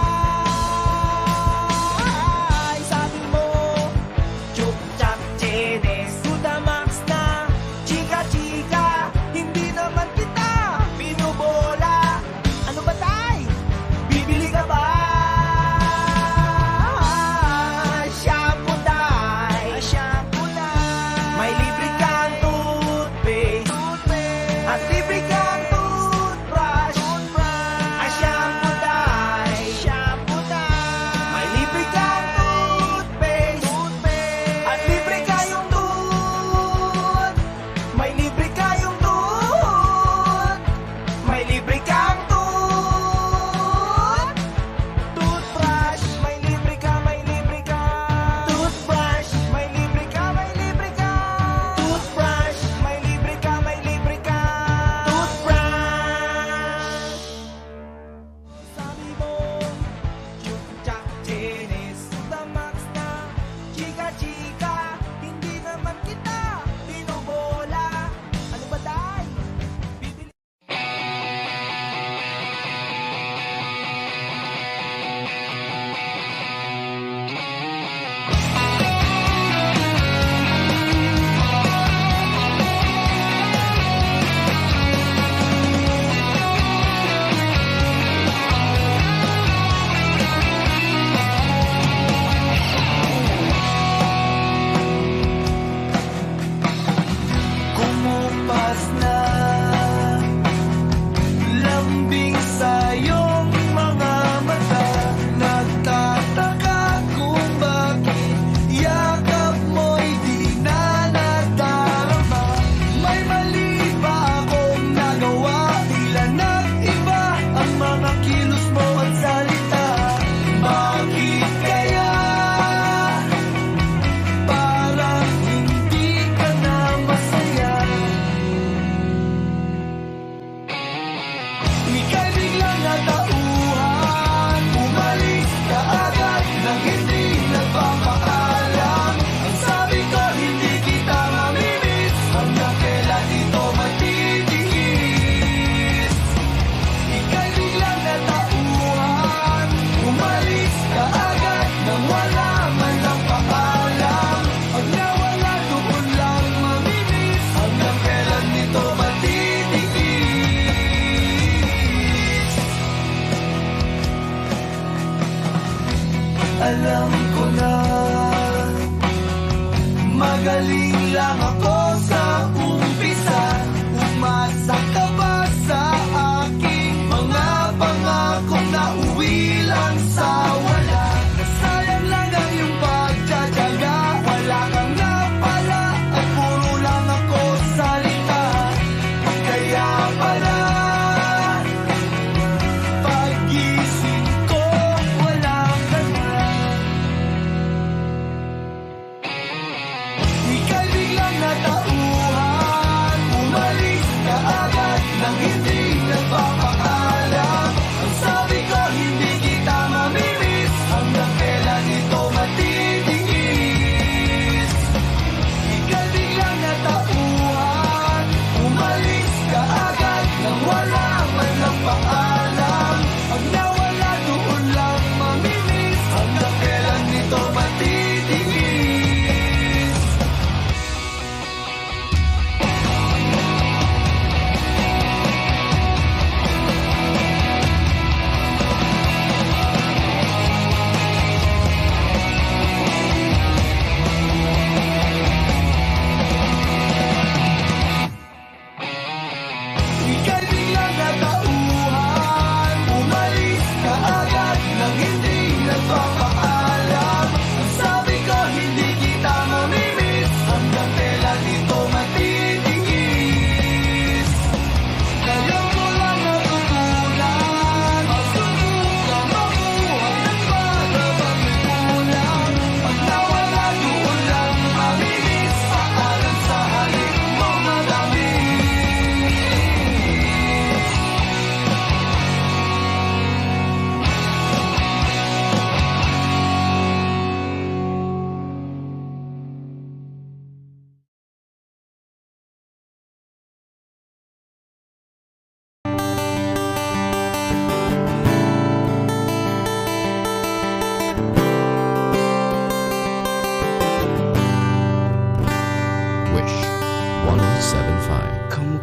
Sabi mo, chuk chak chenes, to the max na, chika chika, hindi naman kita binubola. Ano ba tay? Bibili ka ba? Shampoo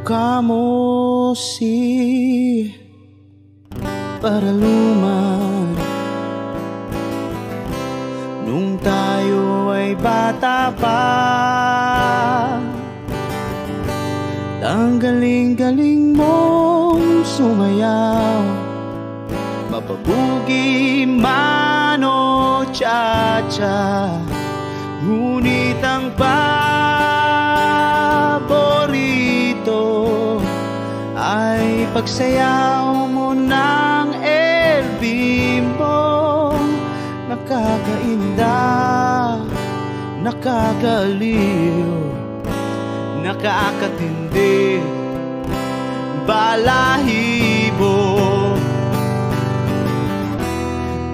kamo si paraluman nung tayo ay bata pa. Ang galing-galing mong sumayaw, mapabugi man o cha-cha, ngunit ang paborito ay pagsayaw mo ng El Bimbo. Nakakainda, nakakaliw, nakakatindi, balahibo.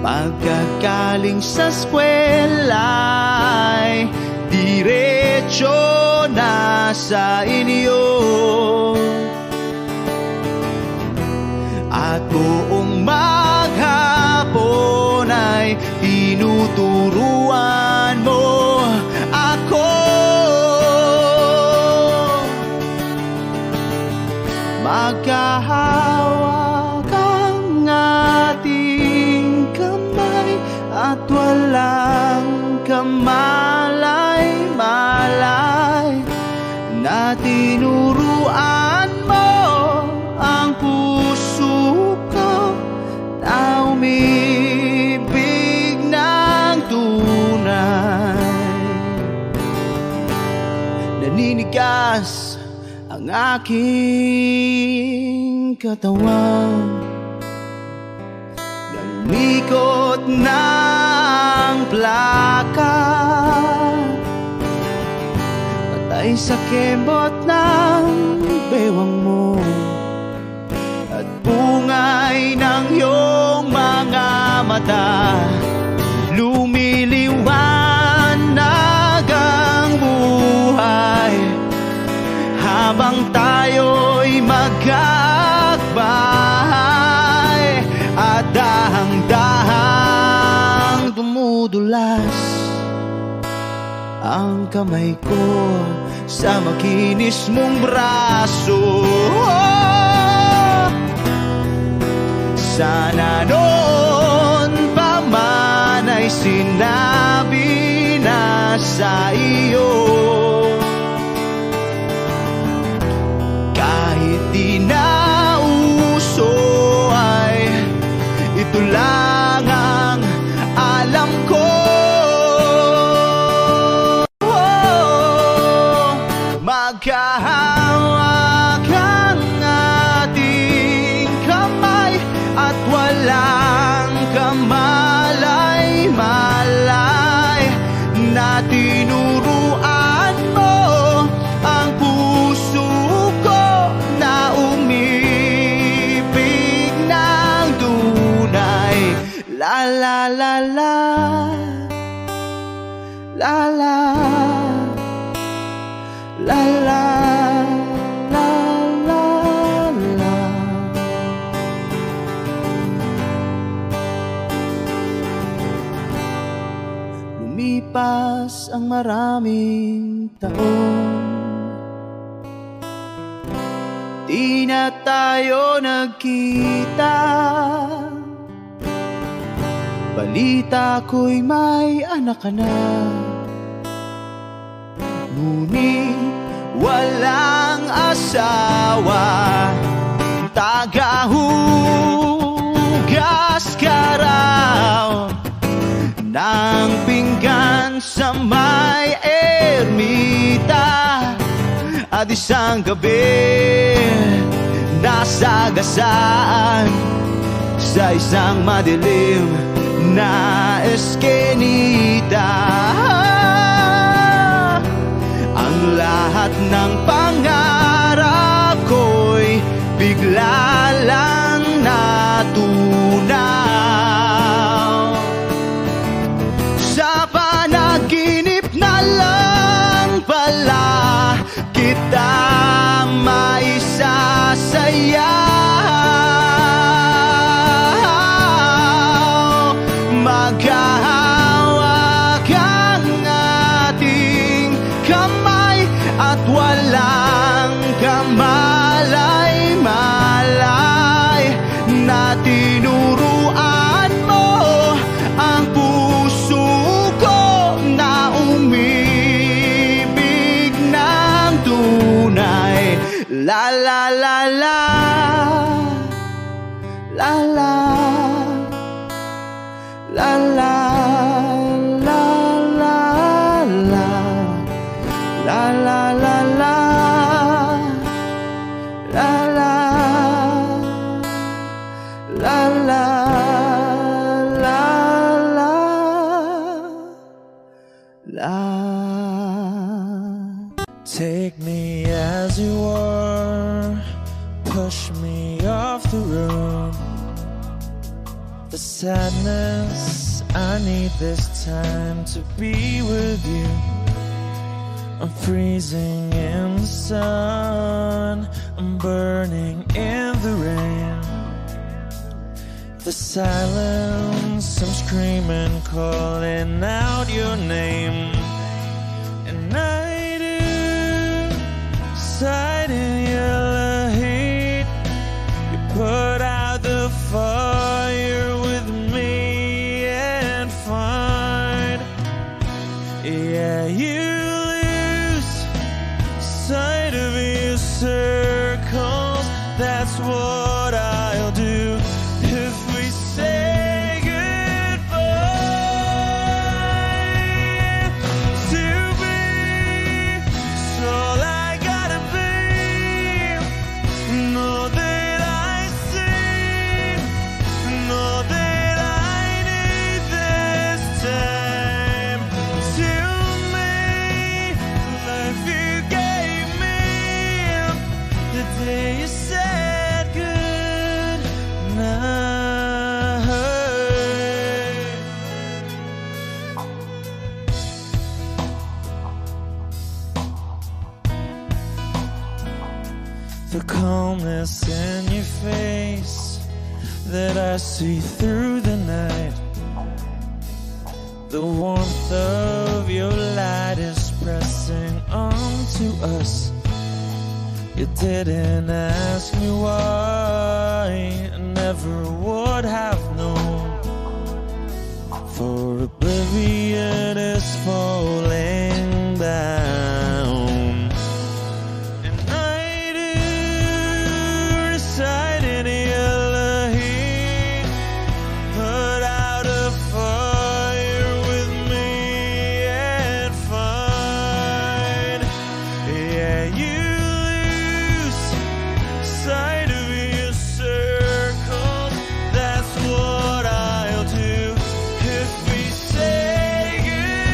Pagkagaling sa eskwela'y diretso na sa inyo, at buong maghapon ay tinuturuan mo ako. Magkahawak ang ating kamay at walang kamalay-malay, na tinuruan mo ang puso ko na umibig ng tunay. Naninigas ang aking katawan, namikot ng plaka, patay sa kembot ng bewang mo at bungay ng iyong mga mata. Lumiliwanag ang buhay habang tayo'y magkakbahay, at dahang-dahang dumudulas ang kamay ko sa makinis mong braso. Sana noon pa man ay sinabi na sa iyo, kahit di na uso ay ito lang ang alam ko. Magkahawak ang ating kamay at walang kamalay-malay, na tinuruan mo ang puso ko na umibig ng tunay. La la la la, la la, la la, la la la. Lumipas ang maraming taon, di na tayo nagkita. Balita ko'y may anak ka na, ngunit walang asawa. Tagahugas ka raw ng pinggan sa may ermita, at isang gabi nasagasaan sa isang madilim na eskenita. Ang lahat ng pangarap ko'y bigla lang natunaw. Sa panaginip na lang pala kita maisasayaw. Maghahawak ang ating kamay at wala la la la la, la la, la la, la la, la, la la la la, la la, la la, la la, la. Take me as you are, push me off the road. The sadness, I need this time to be with you. I'm freezing in the sun, I'm burning in the rain. The silence, I'm screaming, calling out your name. And I do, sight in yellow heat. You put out the fire with me and find, yeah, you lose sight of your circles. That's what I'll do if we say goodbye. To be, it's all I gotta be. Know that I see, know that I need this time. To me, life you gave me the day you said good night. The calmness in your face that I see through the night. The warmth of your light is pressing onto us. You didn't ask me why, I never would have known. For oblivion is falling down. And I do recite in yellow heat. Put out a fire with me and find, yeah, you lose sight of your circles. That's what I'll do if we say goodbye.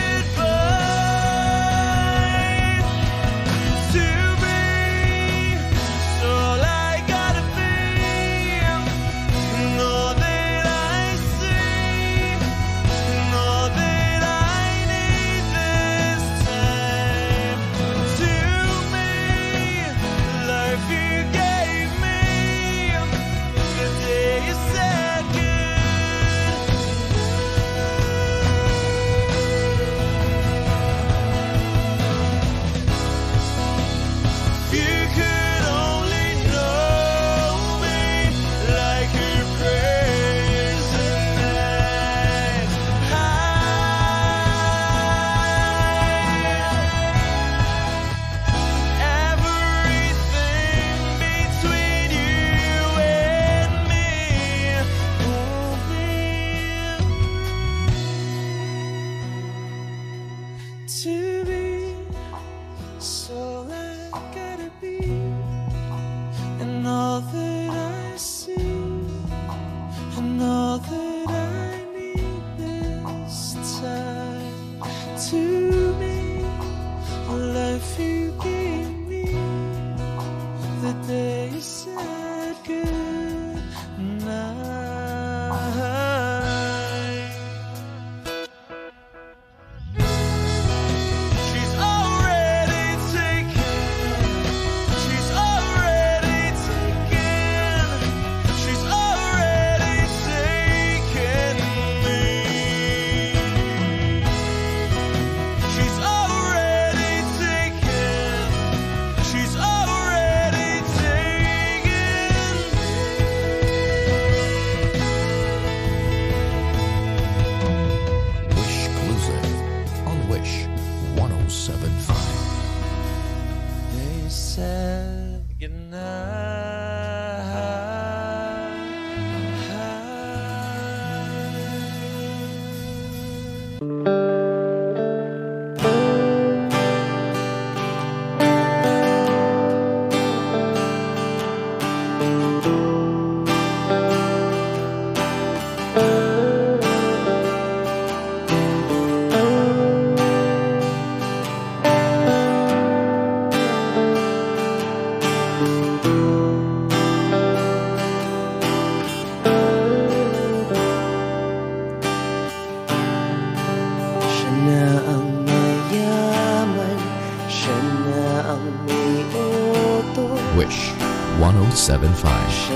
1075.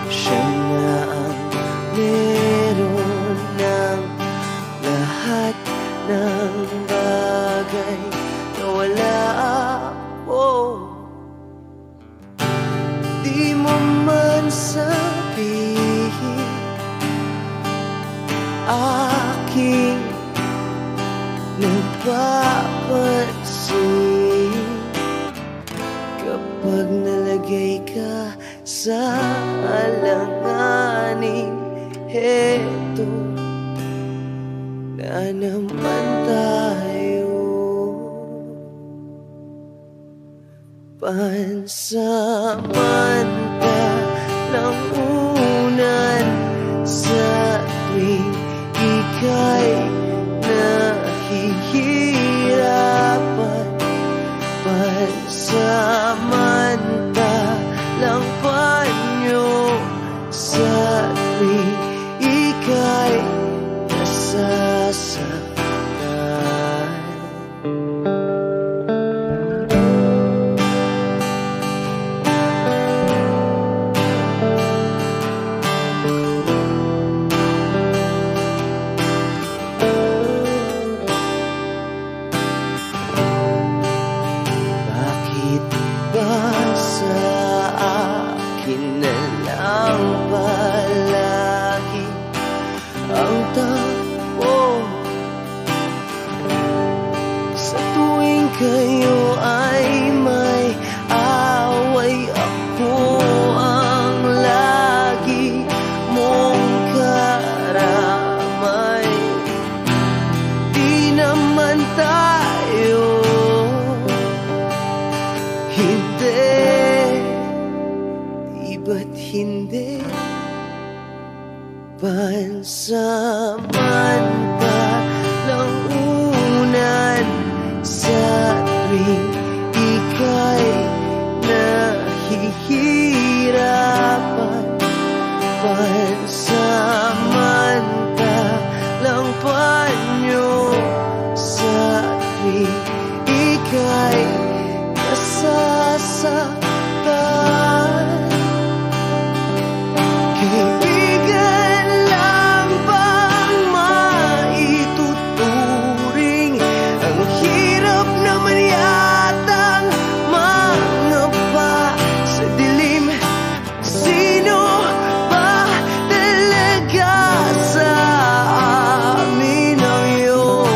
Siya na ang meron ng lahat ng bagay na wala ako. Di mo man sabihin aking napapansin kapag nalagay ka sa alanganin. Heto na naman tayo, pansamantalang unan sa tuwing ika'y nahihirapan, pansamantalang panyo sa tuwing ika'y nasasaktan. Bakit ba sa akin na lang palagi ang takbo? Sa tuwing kayo ay may away, ako ang lagi mong karamay. Di naman tayo, hindi, di ba't hindi? Pansamantalang unan sa tuwing ika'y nahihirapan, pansamantalang panyo sa tuwing ika'y nasasaktan. Kaibigan lang bang maituturing? Ang hirap naman yatang mangapa sa dilim. Sino ba talaga sa amin ang iyong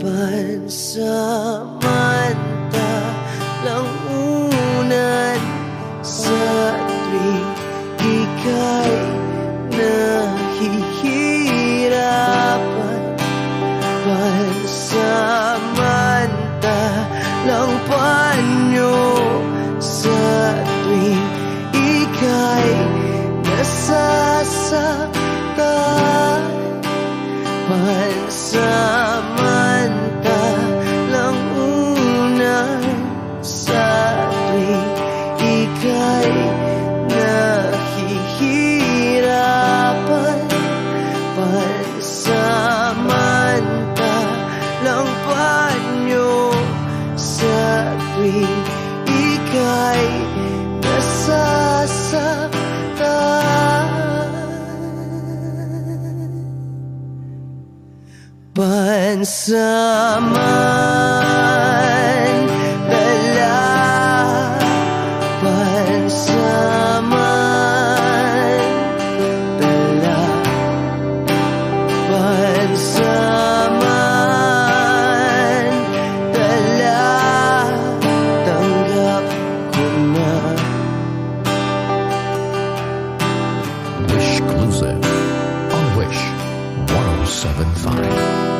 pansamantalang unan sa tuwing ika'y nahihirapan, pansamantalang panyo sa tuwing ika'y nasasaktan, pansamantalang unan sa tuwing ika'y nahihirapan, pansamantalang panyo sa tuwing ika'y nasasaktan. Pansamantala, pansamantala, pansamantala, tanggap ko na. Wish Exclusive on Wish 1075.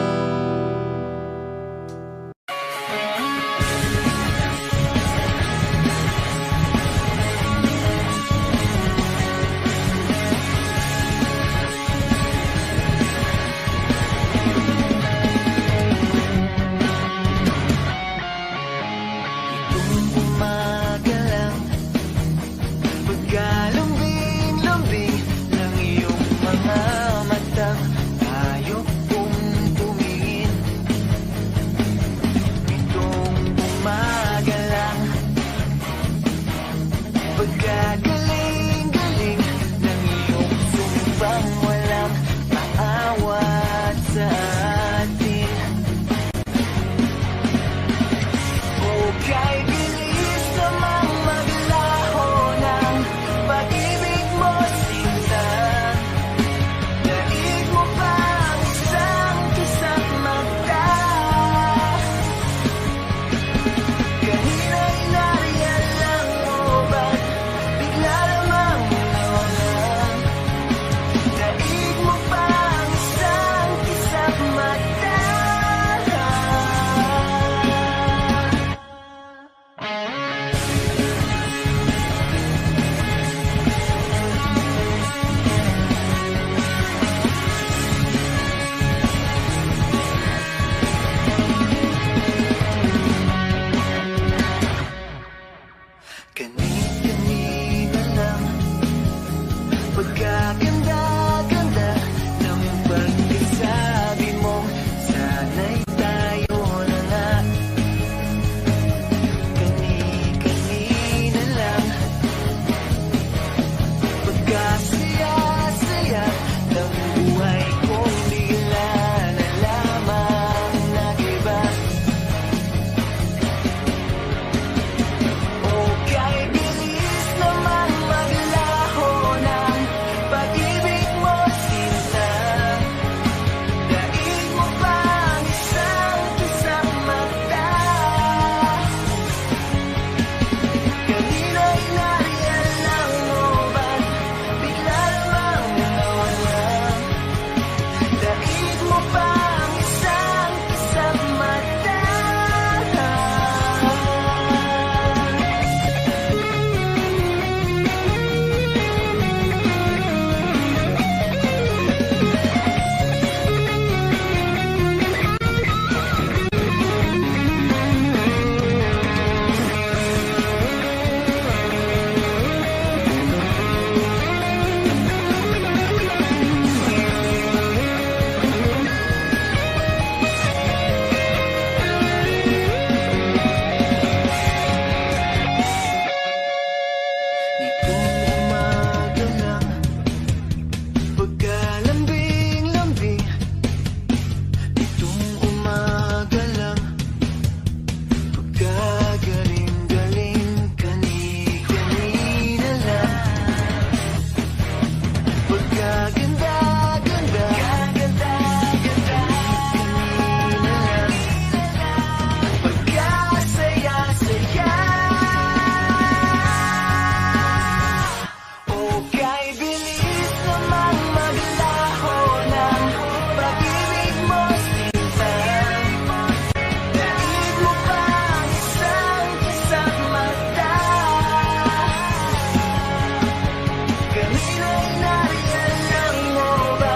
Pagkaganda-ganda ng pagkasabi mo, sana'y tayo na nga. Kani-kanina lang. Pagkasaya-saya ng buhay kong bigla na lamang nag-iba. O kay bilis naman maglaho ng pag-ibig mo, sinta. Daig mo pang isang kisang mata. Kanina'y nariyan lang mo ba't bigla namang nawala? Daig mo pang isang kisang mata. Nitong umaga lang, pagkalambing-lambing. Nitong umaga lang, pagkagaling-galing. Kani-kanina lang. Pagkaganda-ganda, kani-kanina lang. Pagkasaya-saya. O kay bilis naman maglaho ng pag-ibig mo, sinta. Daig mo pang isang kisang mata. Kanina'y nariyan lang mo ba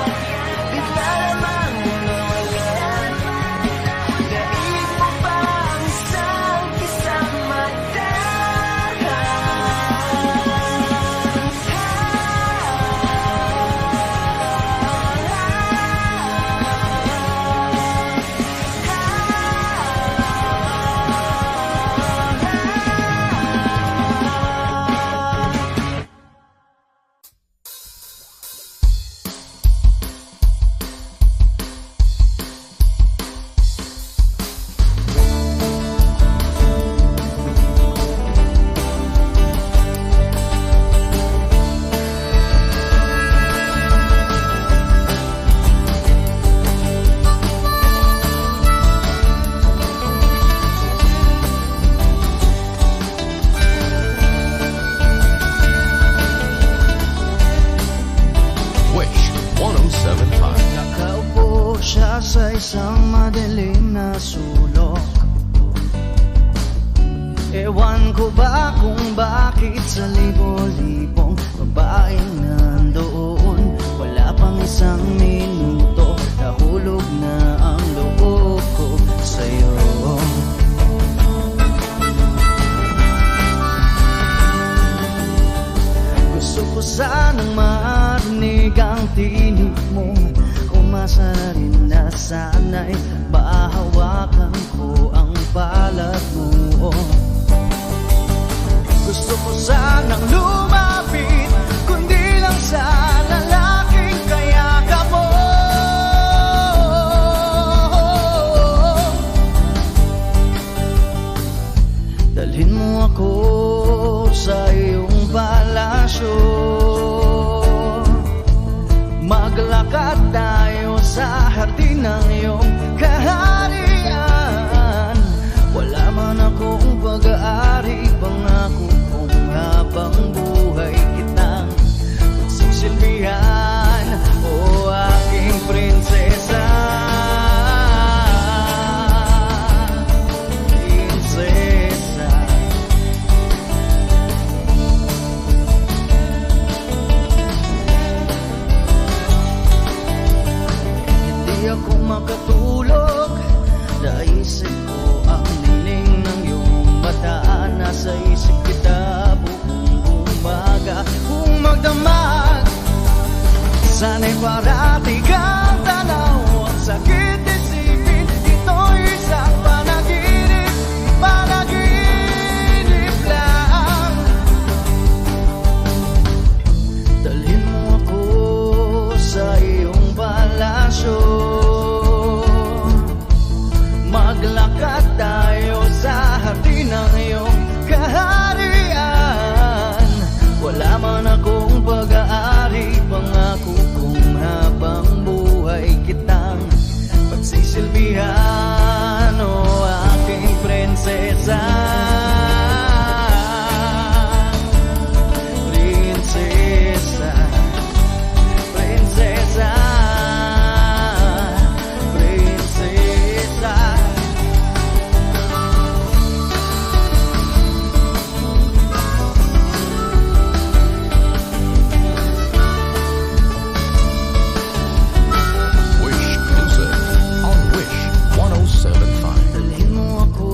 bigla namang nawala? Daig mo pang isang kisang mata. Wish 1075. Nakaupo siya sa isang madilim na sulok. Ewan ko ba kung bakit sa libo-libong babaeng nandoon, wala pang isang minuto, nahulog na ang loob ko sa'yo. Gusto ko sanang marinig ang tinig mo, umasa na rin na sana'y mahawakan ko ang balat mo. Gusto ko sanang lumapit, kundi lang sa lalaking kayakap mo. Dalhin mo ako sa iyong palasyo, maglakad tayo sa hardin ng iyong kaharian. Wala man akong pag-aari, pangako kong habang buhay kitang magsisilbihan, o aking prinsesa. Prinsesa. Hindi ako makatulog, naisip ko ang nining ng iyong mata. Nasa isip kita buong umaga, kung magdamag Sana'y parati kang tanaw. Ang sakit isipin, ito'y isang panaginip. Panaginip lang. Dalhin mo ako sa iyong palasyo. Maglakad tayo sa hardin ng iyong kaharian. Wala man akong pag-aari, pangako kong habang buhay kitang pagsisilbihan. O aking prinsesa, prinsesa, prinsesa, prinsesa. Wish Music on Wish 107.5. Dalhin mo ako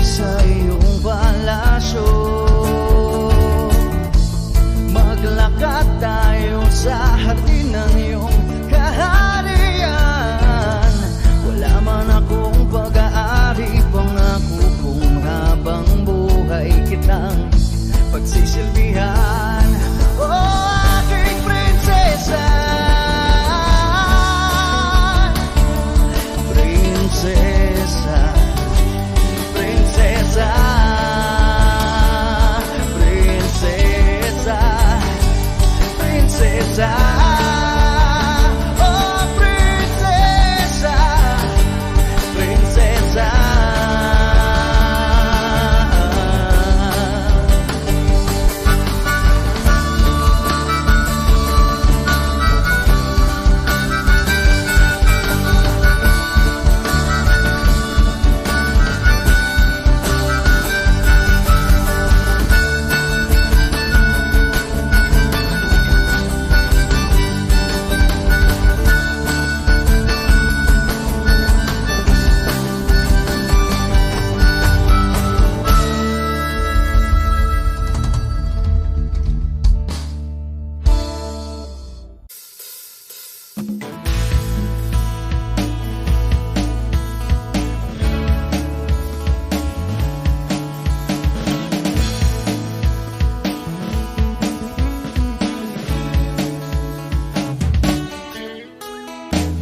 sa iyong palasyo. Maglakad tayo sa hardin ng iyong kaharian. Wala man akong pag-aari, pangako kong habang buhay kitang pagsisilbihan. O aking prinsesa, prinsesa, prinsesa, prinsesa, prinsesa. Oh, prinsesa, prinsesa.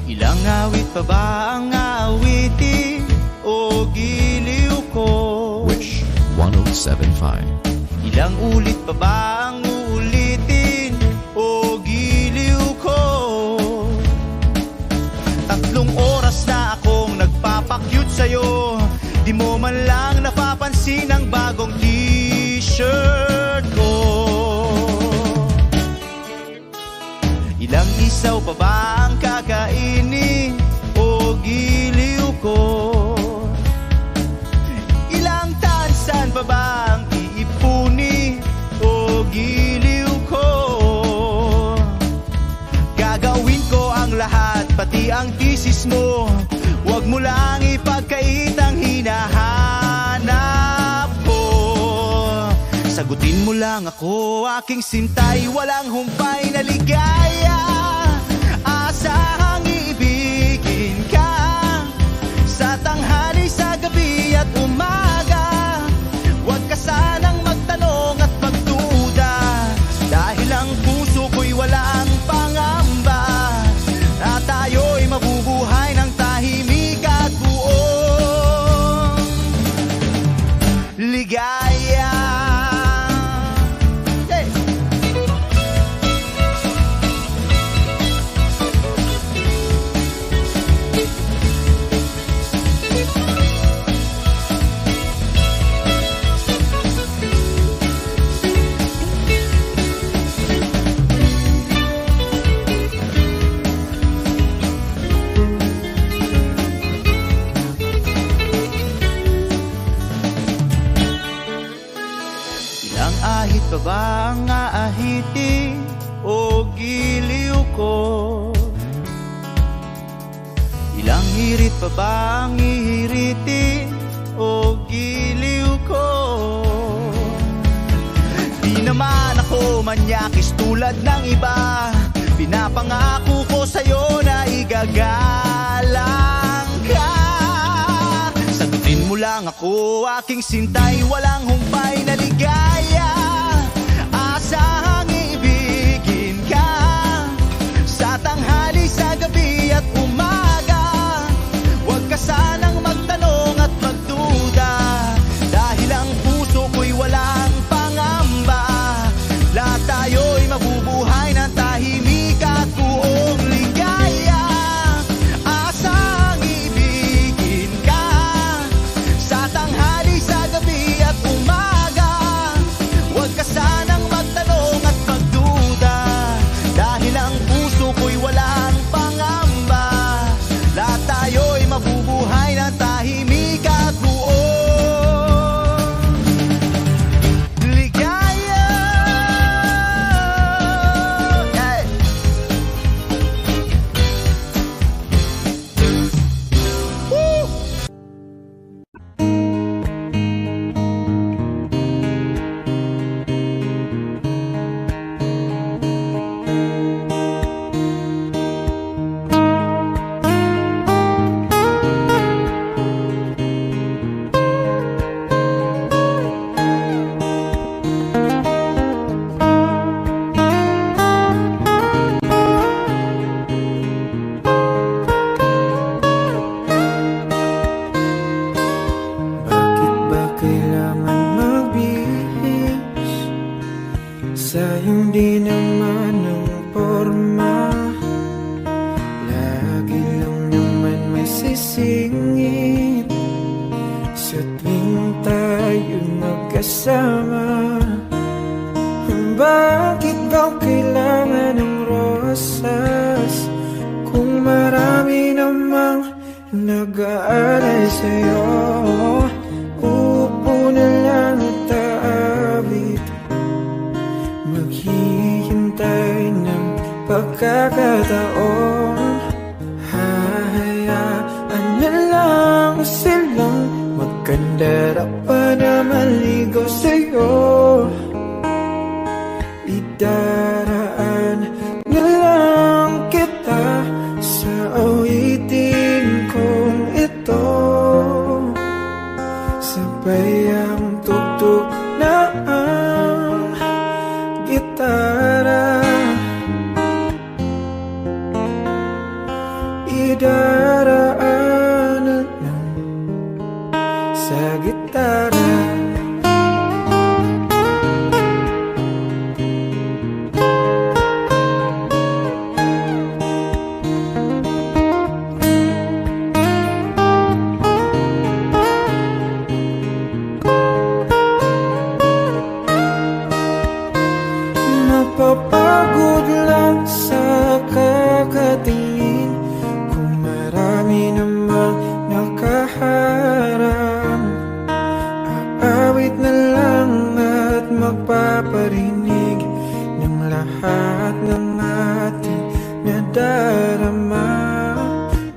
Ilang awit pa ba ang aawitin o giliw ko? Wish 107.5. Ilang ulit pa ba ang uulitin o giliw ko? 3 oras na akong nagpapakyut sa'yo. Di mo man lang napapansin ang bagong t-shirt ko. Ilang isaw pa ba ang kakainin o giliw ko? Ilang tansan pa ba ang iipuni o giliw ko? Gagawin ko ang lahat, pati ang thesis mo. Huwag mo lang ipagkait ang hinahanap ko. Sagutin mo lang ako, aking sintay, walang humpay na ligaya. Asahang iibigin ka sa tanghali, sa gabi at umaga. Huwag ka sanang magtanong at magduda, dahil ang puso ko'y walang pangamba. At tayo'y mabubuhay ng tahimik at buong ligaya. Ahit pa ba ang aahitin o giliw ko? Ilang hirit pa ba ang ihiritin o giliw ko? Di naman ako manyakis tulad ng iba. Pinapangako ko sa'yo na igagalang ka. Sagutin mo lang ako, aking sintay, walang humpay na ligaya. Asahang ibigin ka sa tanghali, sa gabi at umaga. Huwag ka sanang magtanong at magduda, dahil ang puso ko'y walang pangamba. Lahat tayo'y mabubuhay ng tahimik at buong ligaya. Asang ibigin ka sa tanghali, sa gabi at umaga. Huwag ka sanang magtanong at magduda, dahil ang puso ko'y walang pangamba. Lahat tayo'y mabubuhay ng tahimik at buong ligaya. Hey! Woo! Bakit ba kailangan magbihis sa hindi naman ng forma? Lagi lang naman may sisingit sa tuwing tayo magkasama. Bakit ba kailangan ng rosas kung marami namang nag-aalay sa'yo? Upo na lang at aawit, maghihintay ng pagkakataon. Hahayaan na lang silang magkandara pa na maligaw sa'yo. Idaraan na lang kita sa awitin kong ito. Sabay ang tugtog na ang gitara. Idaraan na lang sa gitara. Mapapagod lang sa kakatingin kung marami namang nakaharang. Aawit na lang at magpaparinig ng lahat ng ating nadarama.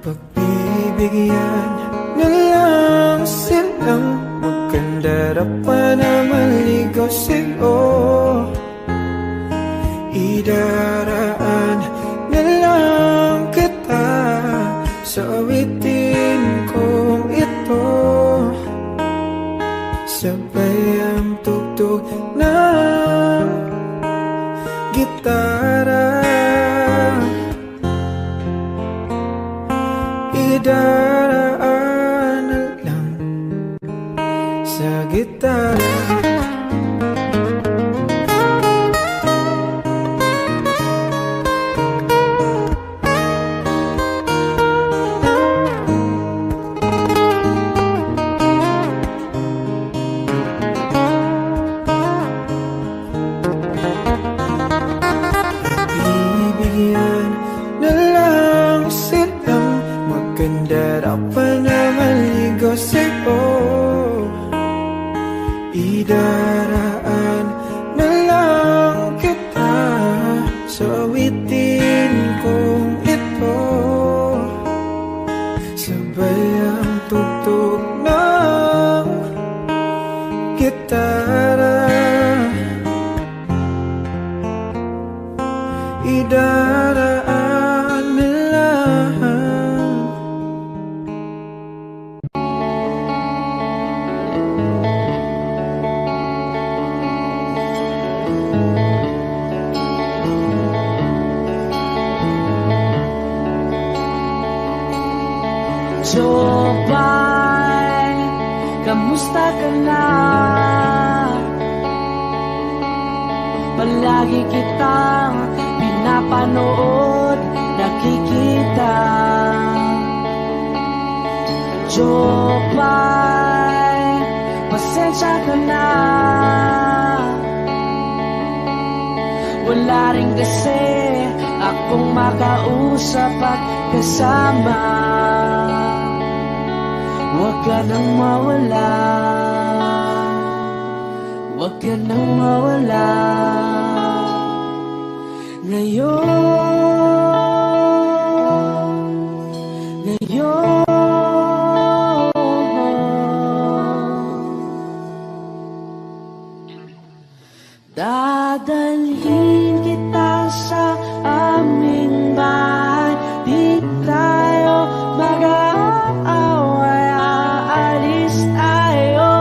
Pagbibigyan na lang silang magkandara pa na maligaw sa'yo. Idaraan na lang kita sa awitin kong ito. Sabay ang tugtog ng gitara. Idaraan na lang sa gitara. Bibigyan na lang silang magkandara pa na maligaw sa'yo. Idaraan na lang kita sa awitin kong ito. Sabay ang tugtog ng gitara. idaraan na lang. Jopay, kamusta ka na? Palagi kitang pinapanood, nakikita. Jopay, pasensya ka na. Wala rin kasi akong makausap at kasama. Huwag ka nang mawala, huwag ka nang mawala. Ngayon dadalhin kita sa aming bahay. Di tayo mag-aaway, aalis tayo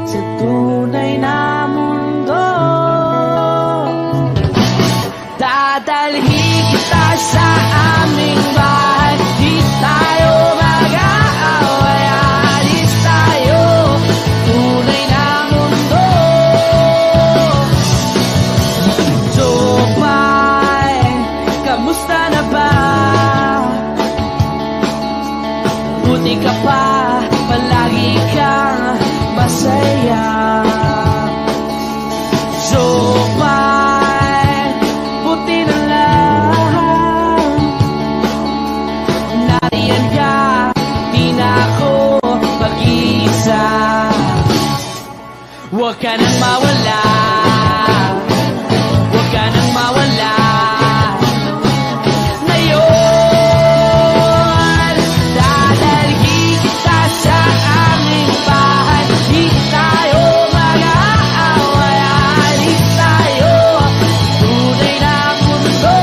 sa tunay na mundo. Dadalhin kita sa aming bahay. Di tayo mag-aaway, aalis tayo tunay na mundo. Jopay, kamusta na ba? Buti ka pa, palagi kang masaya. Jopay, buti na lang nariyan ka, di na ako mag-iisa. Huwag ka nang mawala, huwag ka nang mawala. Ngayon, dadalhin kita sa aming bahay. Di tayo mag-aaway, aalis tayo tunay na mundo.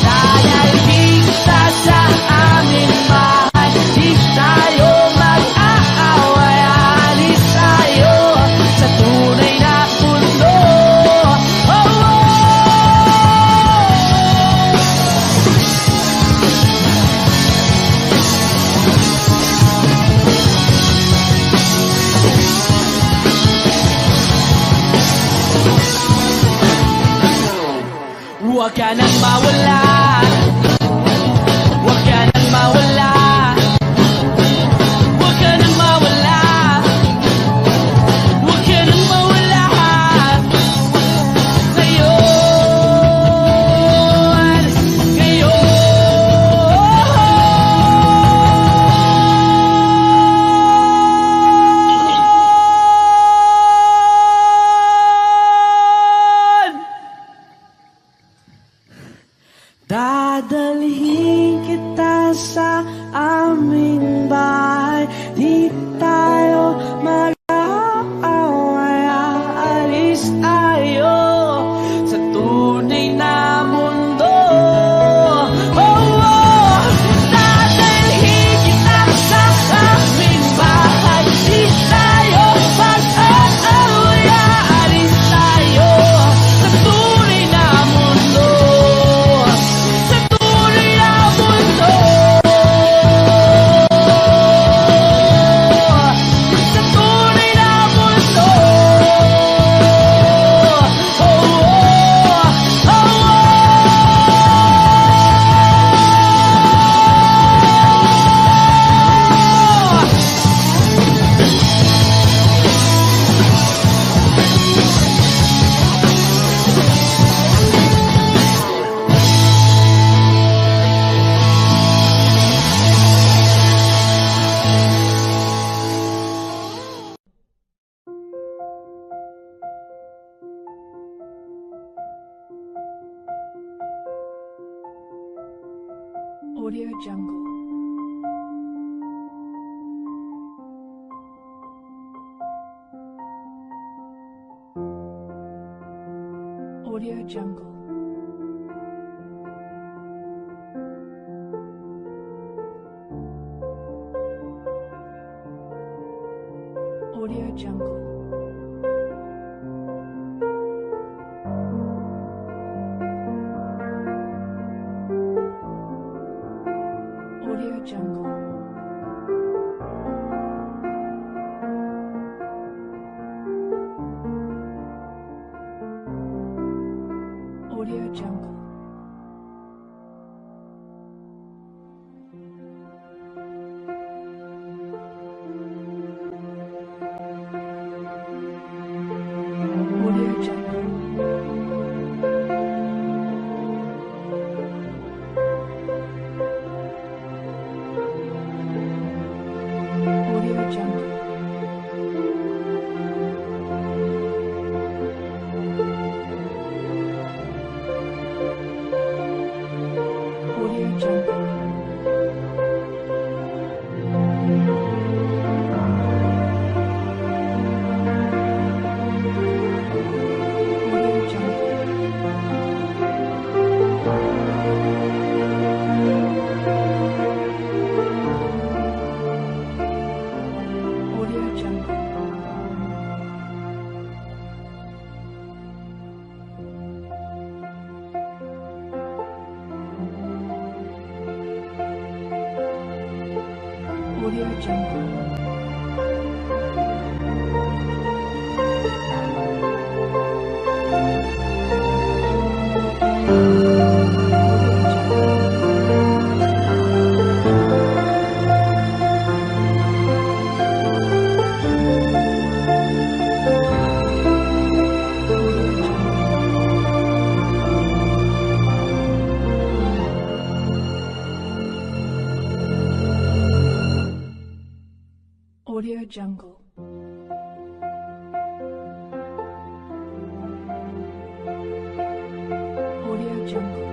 Dadalhin kita sa aming bahay. Di tayo mag-aaway, aalis tayo sa tunay na mundo. Oh, oh. Huwag ka nang mawala, huwag ka nang mawala, huwag ka nang mawala, huwag ka nang mawala. Ngayon, dadalhin kita sa aming bahay. Di tayo mag-aaway, aalis tayo sa tunay na mundo. Oh, oh. Dadalhin kita sa aming bahay. Di tayo mag-aaway, aalis tayo sa tunay na mundo. Sa tunay na mundo. Sa tunay na mundo. Oh, oh, oh, Audio Jungle. Audio Audio Jungle. Audio Jungle. Audio Jungle. Audio Jungle. Audio Jungle. Audio Jungle. Audio Jungle. Audio Jungle. Audio Jungle. Audio Jungle. Audio Jungle. Audio Jungle.